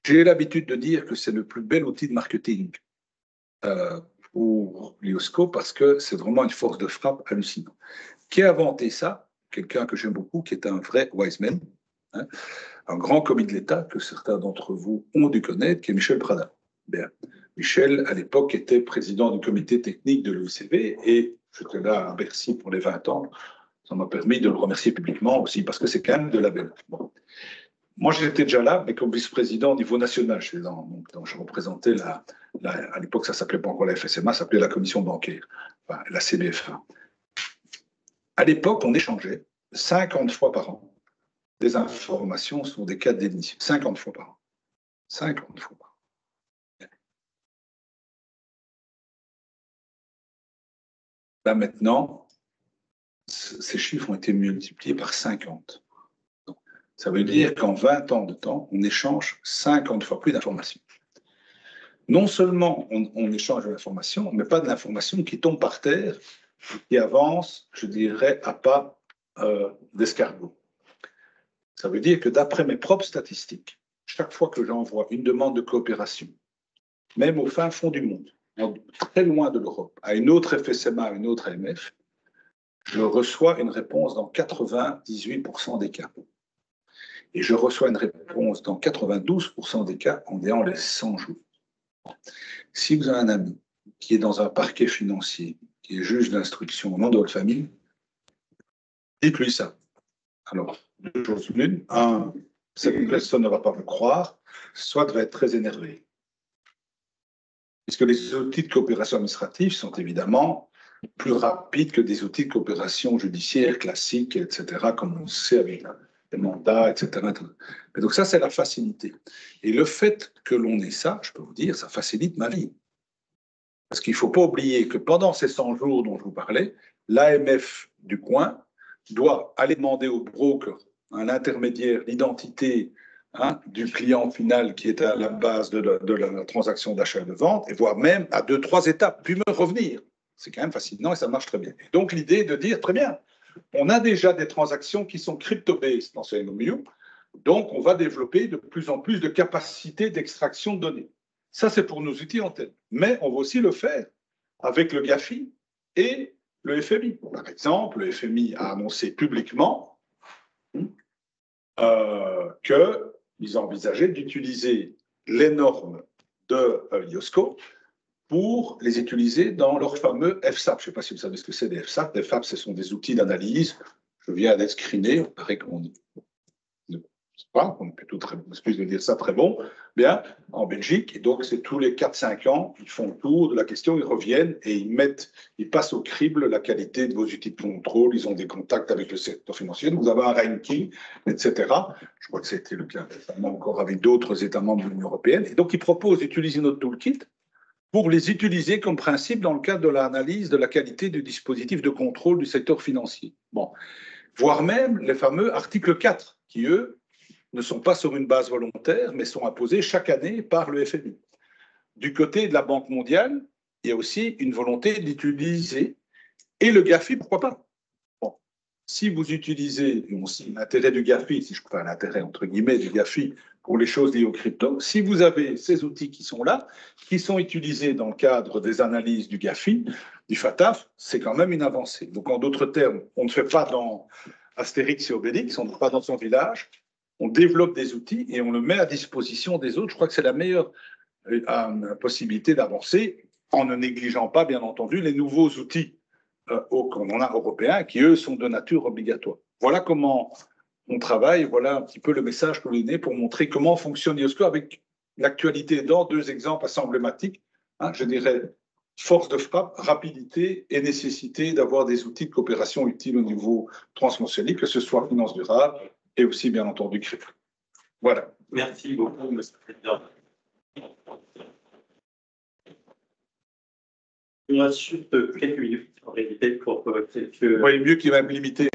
J'ai l'habitude de dire que c'est le plus bel outil de marketing pour l'IOSCO parce que c'est vraiment une force de frappe hallucinante. Qui a inventé ça? Quelqu'un que j'aime beaucoup, qui est un vrai wise man, hein, un grand commis de l'État que certains d'entre vous ont dû connaître, qui est Michel Prada. Bien. Michel, à l'époque, était président du comité technique de l'OICV et j'étais là à Bercy pour les 20 ans. Ça m'a permis de le remercier publiquement aussi, parce que c'est quand même de la belle. Bon. Moi, j'étais déjà là, mais comme vice-président au niveau national. Je représentais à l'époque, ça ne s'appelait pas encore la FSMA, ça s'appelait la commission bancaire, enfin, la CBFA. À l'époque, on échangeait 50 fois par an des informations sur des cas d'émission. 50 fois par an. 50 fois par an. Là, maintenant, ces chiffres ont été multipliés par 50. Donc, ça veut dire qu'en 20 ans de temps, on échange 50 fois plus d'informations. Non seulement on échange de l'information, mais pas de l'information qui tombe par terre, qui avance, je dirais, à pas d'escargot. Ça veut dire que d'après mes propres statistiques, chaque fois que j'envoie une demande de coopération, même au fin fond du monde, très loin de l'Europe, à une autre FSMA, à une autre AMF, je reçois une réponse dans 98% des cas. Et je reçois une réponse dans 92% des cas en ayant les 100 jours. Si vous avez un ami qui est dans un parquet financier, qui est juge d'instruction au nom de votre famille, dites-lui ça. Alors, deux choses l'une. Un, cette personne ne va pas vous croire, soit va être très énervée. Puisque les outils de coopération administrative sont évidemment plus rapides que des outils de coopération judiciaire classiques, etc., comme on sait avec des mandats, etc. Et donc ça, c'est la facilité. Et le fait que l'on ait ça, je peux vous dire, ça facilite ma vie. Parce qu'il ne faut pas oublier que pendant ces 100 jours dont je vous parlais, l'AMF du coin doit aller demander au broker l'intermédiaire, l'identité du client final qui est à la base de la transaction d'achat et de vente, et voire même à 2-3 étapes, puis me revenir. C'est quand même fascinant et ça marche très bien. Et donc l'idée est de dire, très bien, on a déjà des transactions qui sont crypto-based dans ce MOU, donc on va développer de plus en plus de capacités d'extraction de données. Ça, c'est pour nos outils en tête. Mais on va aussi le faire avec le GAFI et le FMI. Par exemple, le FMI a annoncé publiquement qu'ils envisageaient d'utiliser les normes de l'IOSCO pour les utiliser dans leur fameux FSAP. Je ne sais pas si vous savez ce que c'est des FSAP. Les FSAP, ce sont des outils d'analyse. Je viens d'être screené, on paraît qu'on on est plutôt très bon, excuse de dire ça, très bon, bien, en Belgique. Et donc, c'est tous les 4-5 ans, ils font le tour de la question, ils reviennent et ils passent au crible la qualité de vos outils de contrôle, ils ont des contacts avec le secteur financier, vous avez un ranking, etc. Je crois que c'était le cas récemment encore avec d'autres États membres de l'Union européenne. Et donc, ils proposent d'utiliser notre toolkit pour les utiliser comme principe dans le cadre de l'analyse de la qualité du dispositif de contrôle du secteur financier. Bon. Voire même les fameux articles 4, qui, eux, ne sont pas sur une base volontaire, mais sont imposés chaque année par le FMI. Du côté de la Banque mondiale, il y a aussi une volonté d'utiliser, et le GAFI, pourquoi pas? Bon. Si vous utilisez aussi l'intérêt du GAFI, si je peux faire l'intérêt entre guillemets du GAFI pour les choses liées aux crypto, si vous avez ces outils qui sont là, qui sont utilisés dans le cadre des analyses du GAFI, du FATF, c'est quand même une avancée. Donc en d'autres termes, on ne fait pas dans Astérix et Obélix, on ne fait pas dans son village, on développe des outils et on le met à disposition des autres. Je crois que c'est la meilleure possibilité d'avancer en ne négligeant pas, bien entendu, les nouveaux outils qu'on en a européens qui, eux, sont de nature obligatoire. Voilà comment on travaille, voilà un petit peu le message que vous donnez pour montrer comment fonctionne IOSCO avec l'actualité dans 2 exemples assez emblématiques. Je dirais force de frappe, rapidité et nécessité d'avoir des outils de coopération utiles au niveau transfrontalier, que ce soit finance durable, et aussi, bien entendu, crypto. Voilà. Merci beaucoup, M. le Président. Il nous reste juste quelques minutes, en réalité, pour quelques... Vous voyez mieux qu'il va me limiter.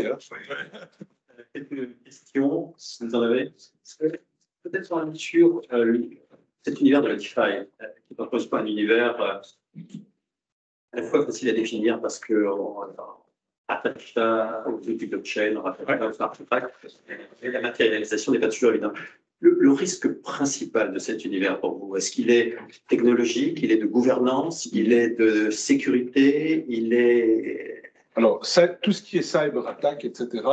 Quelques questions, si vous en avez. Peut-être sur cet univers de la DeFi, qui ne propose pas un univers à la fois facile à définir parce qu'on attache ça aux outils du blockchain, on rattache ça aux artefacts, et la matérialisation n'est pas toujours évidente. Le risque principal de cet univers pour vous, est-ce qu'il est technologique, il est de gouvernance, il est de sécurité, il est... Alors, tout ce qui est cyber attack, etc.,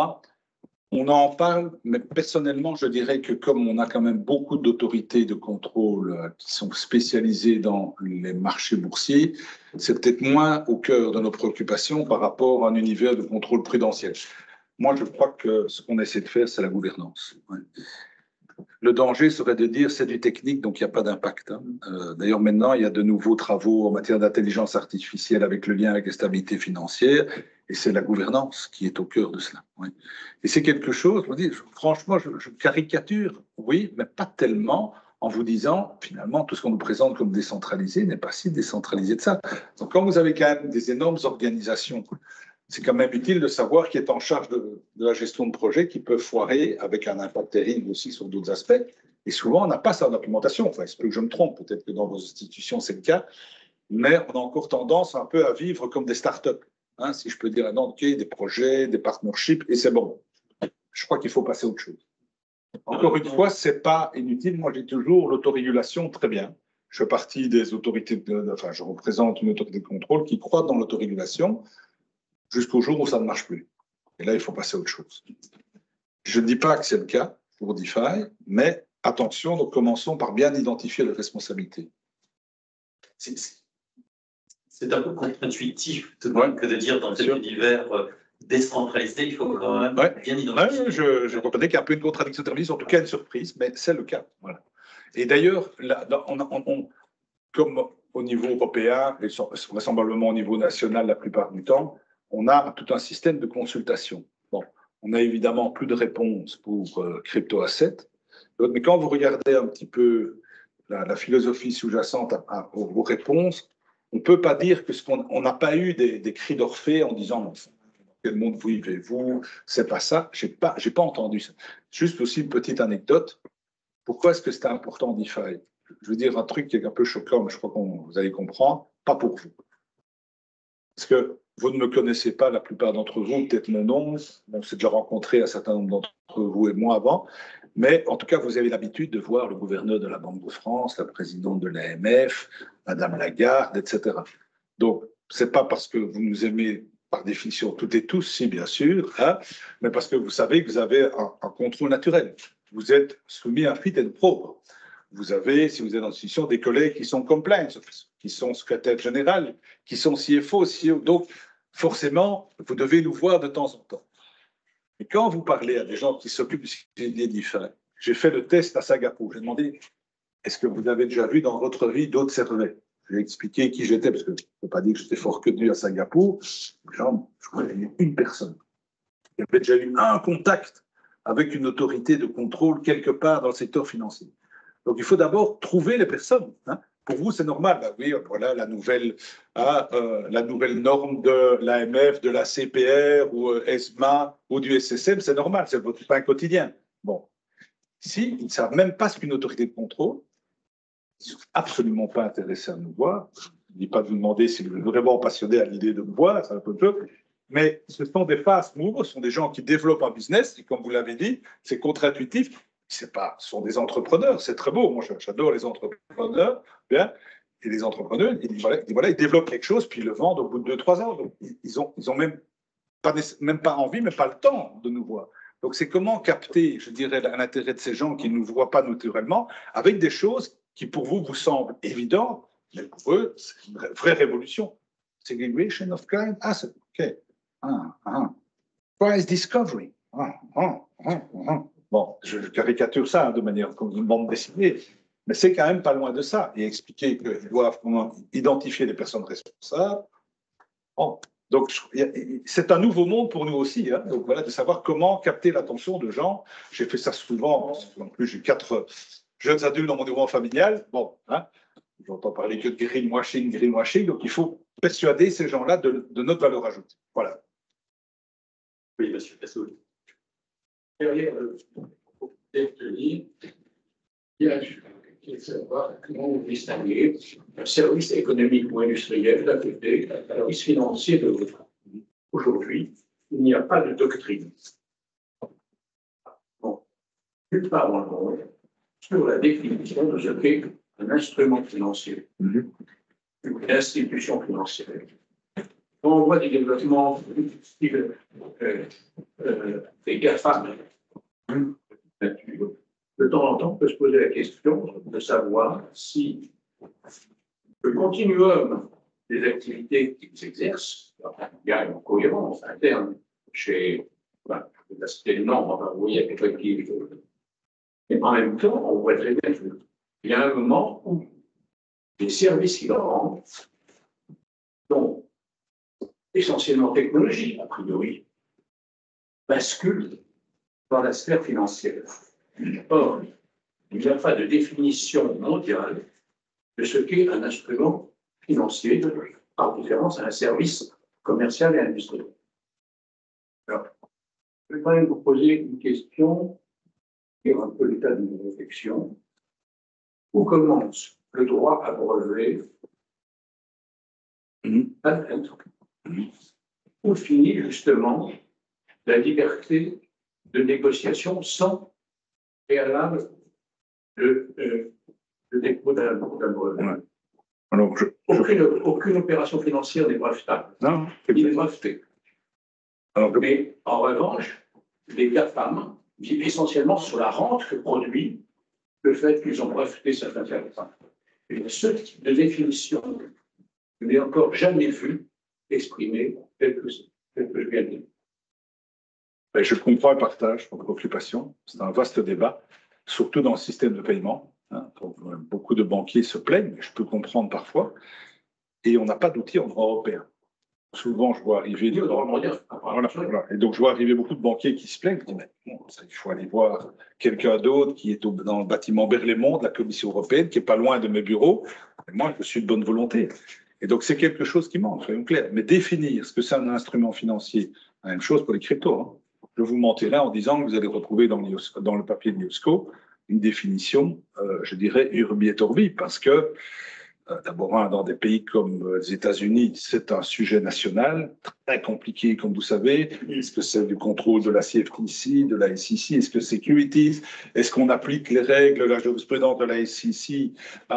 on en parle, mais personnellement, je dirais que comme on a quand même beaucoup d'autorités de contrôle qui sont spécialisées dans les marchés boursiers, c'est peut-être moins au cœur de nos préoccupations par rapport à un univers de contrôle prudentiel. Moi, je crois que ce qu'on essaie de faire, c'est la gouvernance. Ouais. Le danger serait de dire c'est du technique, donc il n'y a pas d'impact. D'ailleurs, maintenant, il y a de nouveaux travaux en matière d'intelligence artificielle avec le lien avec la stabilité financière, et c'est la gouvernance qui est au cœur de cela. Oui. Et c'est quelque chose, franchement, je caricature, oui, mais pas tellement, en vous disant, finalement, tout ce qu'on nous présente comme décentralisé n'est pas si décentralisé de ça. Donc, quand vous avez quand même des énormes organisations, c'est quand même utile de savoir qui est en charge de la gestion de projets qui peuvent foirer avec un impact terrible aussi sur d'autres aspects. Et souvent, on n'a pas ça en documentation. Enfin, il se peut que je me trompe, peut-être que dans vos institutions, c'est le cas, mais on a encore tendance un peu à vivre comme des startups. Si je peux dire, non, ok, des projets, des partnerships, et c'est bon. Je crois qu'il faut passer à autre chose. Encore une fois, ce n'est pas inutile. Moi, j'ai toujours l'autorégulation, très bien. Je fais partie des autorités, je représente une autorité de contrôle qui croit dans l'autorégulation, jusqu'au jour où ça ne marche plus. Et là, il faut passer à autre chose. Je ne dis pas que c'est le cas pour DeFi, mais attention, donc commençons par bien identifier les responsabilités. C'est un peu contre-intuitif que de dire dans cet univers décentralisé, il faut quand même bien identifier. Je reconnais qu'il y a un peu une contradiction terminus, en tout cas une surprise, mais c'est le cas. Voilà. Et d'ailleurs, comme au niveau européen, et vraisemblablement au niveau national la plupart du temps, on a tout un système de consultation. Bon, on a évidemment plus de réponses pour crypto-assets, mais quand vous regardez un petit peu la philosophie sous-jacente aux réponses, on ne peut pas dire que on n'a pas eu des cris d'Orphée en disant non, quel monde vivez-vous? C'est pas ça. J'ai pas entendu ça. Juste aussi une petite anecdote. Pourquoi est-ce que c'était important DeFi? Je veux dire un truc qui est un peu choquant, mais je crois que vous allez comprendre. Pas pour vous. Parce que vous ne me connaissez pas, la plupart d'entre vous, peut-être mon nom. On s'est déjà rencontré un certain nombre d'entre vous et moi avant. Mais en tout cas, vous avez l'habitude de voir le gouverneur de la Banque de France, la présidente de l'AMF, Madame Lagarde, etc. Donc, ce n'est pas parce que vous nous aimez par définition toutes et tous, si bien sûr, hein, mais parce que vous savez que vous avez un contrôle naturel. Vous êtes soumis à fit and proper. Vous avez, si vous êtes dans une institution, des collègues qui sont compliance, qui sont secrétaires généraux, qui sont CFO, CEO. Donc, forcément, vous devez nous voir de temps en temps. Et quand vous parlez à des gens qui s'occupent des DeFi, j'ai fait le test à Singapour. J'ai demandé, est-ce que vous avez déjà vu dans votre vie d'autres cerveaux? J'ai expliqué qui j'étais, parce que je ne peux pas dire que j'étais fort connu à Singapour. Genre, je connais une personne. Il y avait déjà eu un contact avec une autorité de contrôle quelque part dans le secteur financier. Donc, il faut d'abord trouver les personnes. Hein. Pour vous, c'est normal. Ben oui, voilà la nouvelle norme de l'AMF, de la CPR ou ESMA ou du SSM, c'est normal, c'est votre pain quotidien. Bon, ici, ils ne savent même pas ce qu'une autorité de contrôle. Ils ne sont absolument pas intéressés à nous voir. Je ne dis pas de vous demander si vous êtes vraiment passionné à l'idée de me voir, c'est un peu de jeu. Mais ce sont des fast movers, ce sont des gens qui développent un business, et comme vous l'avez dit, c'est contre-intuitif. Ce sont des entrepreneurs, c'est très beau. Moi, j'adore les entrepreneurs. Bien. Et les entrepreneurs, ils développent quelque chose, puis ils le vendent au bout de 2-3 ans. Donc, ils ont même pas envie, même pas le temps de nous voir. Donc, c'est comment capter, je dirais, l'intérêt de ces gens qui ne nous voient pas naturellement, avec des choses qui, pour vous, vous semblent évidentes, mais pour eux, c'est une vraie révolution. Segregation of client assets. OK. Price discovery. Bon, je caricature ça de manière comme une bande dessinée, mais c'est quand même pas loin de ça. Et expliquer qu'ils doivent identifier les personnes responsables. Bon, donc, c'est un nouveau monde pour nous aussi. Hein. Donc, voilà, de savoir comment capter l'attention de gens. J'ai fait ça souvent. En plus, j'ai 4 jeunes adultes dans mon environnement familial. Bon, hein, j'entends parler que de greenwashing. Donc, il faut persuader ces gens-là de notre valeur ajoutée. Voilà. Oui, monsieur Cassoul. Derrière le il y a de savoir comment vous distinguez un service économique ou industriel d'un côté, un service financier de l'autre. Aujourd'hui, il n'y a pas de doctrine. Bon, nulle part dans le monde, sur la définition de ce qu'est un instrument financier, une institution financière. Quand on voit des développements des GAFAM, de temps en temps, on peut se poser la question de savoir si le continuum des activités qu'ils exercent, il y a une cohérence interne chez, la cité du nom, vous voyez, avec mais en même temps, on voit très bien qu'il y a un moment où les services qu'ils rendent sont essentiellement technologiques, a priori, basculent dans la sphère financière. Or, il n'y a pas de définition mondiale de ce qu'est un instrument financier, par différence à un service commercial et industriel. Alors, je vais quand même vous poser une question qui est un peu l'état de mon réflexion. Où commence le droit à brevet où finit justement la liberté de négociation sans préalable de dépôt d'un brevet. Ouais. Alors, Aucune opération financière n'est brevetable. Non. Il est breveté. Alors, mais en revanche, les GAFAM vivent essentiellement sur la rente que produit le fait qu'ils ont breveté certains services. Et ce type de définition, je n'ai encore jamais vu exprimé tel que je viens de dire. Je comprends et partage votre préoccupation. C'est un vaste débat, surtout dans le système de paiement. Hein. Beaucoup de banquiers se plaignent, je peux comprendre parfois, et on n'a pas d'outils en droit européen. Souvent, je vois arriver Et donc, je vois arriver beaucoup de banquiers qui se plaignent. Je dis, mais bon, il faut aller voir quelqu'un d'autre qui est dans le bâtiment Berlaymont de la Commission européenne, qui n'est pas loin de mes bureaux. Et moi, je suis de bonne volonté. Et donc, c'est quelque chose qui manque, soyons clairs. Mais définir ce que c'est un instrument financier La même chose pour les cryptos. Hein. Je vous mentirais en disant que vous allez retrouver dans le papier de l'IOSCO une définition, je dirais, urbi et orbi, parce que d'abord, dans des pays comme les États-Unis, c'est un sujet national très compliqué, comme vous savez. Est-ce que c'est du contrôle de la CFTC, de la SEC? Est-ce que c'est Securities? Est-ce qu'on applique les règles, la jurisprudence de la SEC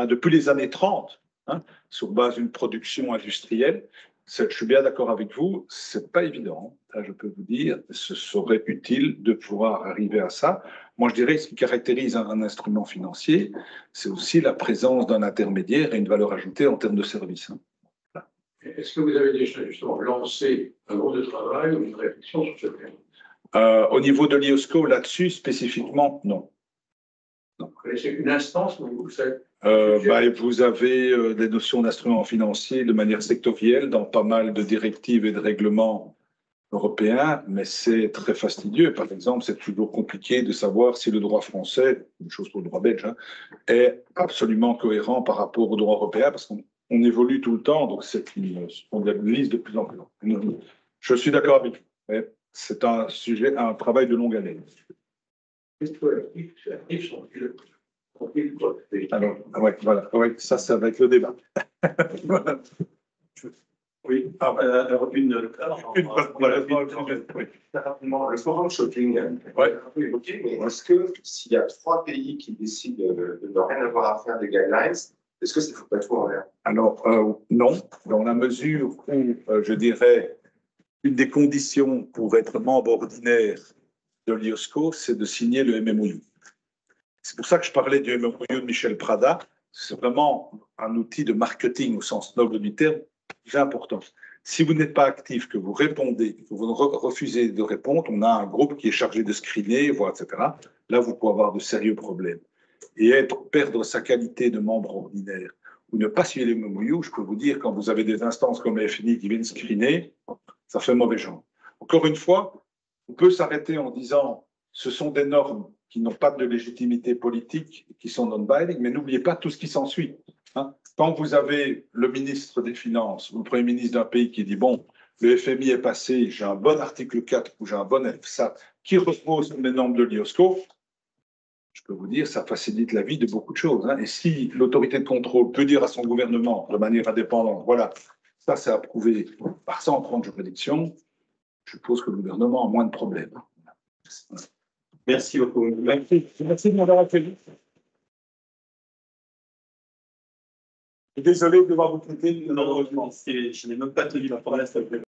depuis les années 30, hein, sur base d'une production industrielle? Je suis bien d'accord avec vous, c'est pas évident. Je peux vous dire, ce serait utile de pouvoir arriver à ça. Moi, je dirais que ce qui caractérise un instrument financier, c'est aussi la présence d'un intermédiaire et une valeur ajoutée en termes de service. Voilà. Est-ce que vous avez déjà justement lancé un groupe de travail ou une réflexion sur ce thème? Au niveau de l'IOSCO, là-dessus, spécifiquement, non. Vous connaissez une instance où vous faites vous avez des notions d'instruments financiers de manière sectorielle dans pas mal de directives et de règlements européens, mais c'est très fastidieux. Par exemple, c'est toujours compliqué de savoir si le droit français, une chose pour le droit belge, hein, est absolument cohérent par rapport au droit européen, parce qu'on évolue tout le temps, donc on lise de plus en plus. Je suis d'accord avec vous. C'est un sujet, un travail de longue haleine. Alors, ouais, voilà, ouais, ça va être le débat. Voilà. Oui, Le forum shopping, est-ce que s'il y a 3 pays qui décident de ne rien avoir à faire des guidelines, est-ce que ça ne fout pas tout en l'air? Alors, non, dans la mesure où, je dirais, une des conditions pour être membre ordinaire de l'IOSCO, c'est de signer le MMOU. C'est pour ça que je parlais du MMOU de Michel Prada. C'est vraiment un outil de marketing au sens noble du terme, très important. Si vous n'êtes pas actif, que vous répondez, que vous refusez de répondre, on a un groupe qui est chargé de screener, voir, etc. Là, vous pouvez avoir de sérieux problèmes. Et perdre sa qualité de membre ordinaire ou ne pas suivre les MMOU, je peux vous dire, quand vous avez des instances comme la FNI qui viennent screener, ça fait mauvais genre. Encore une fois, on peut s'arrêter en disant ce sont des normes qui n'ont pas de légitimité politique, qui sont non-binding, mais n'oubliez pas tout ce qui s'ensuit. Hein. Quand vous avez le ministre des Finances ou le Premier ministre d'un pays qui dit bon, le FMI est passé, j'ai un bon article 4 ou j'ai un bon FSA qui repose sur les normes de l'IOSCO, je peux vous dire, ça facilite la vie de beaucoup de choses. Hein. Et si l'autorité de contrôle peut dire à son gouvernement de manière indépendante, voilà, ça c'est approuvé par 130 juridictions, je suppose que le gouvernement a moins de problèmes. merci beaucoup. Merci de m'avoir accueilli. Désolé de devoir vous quitter. Non, je n'ai même pas tenu la promesse.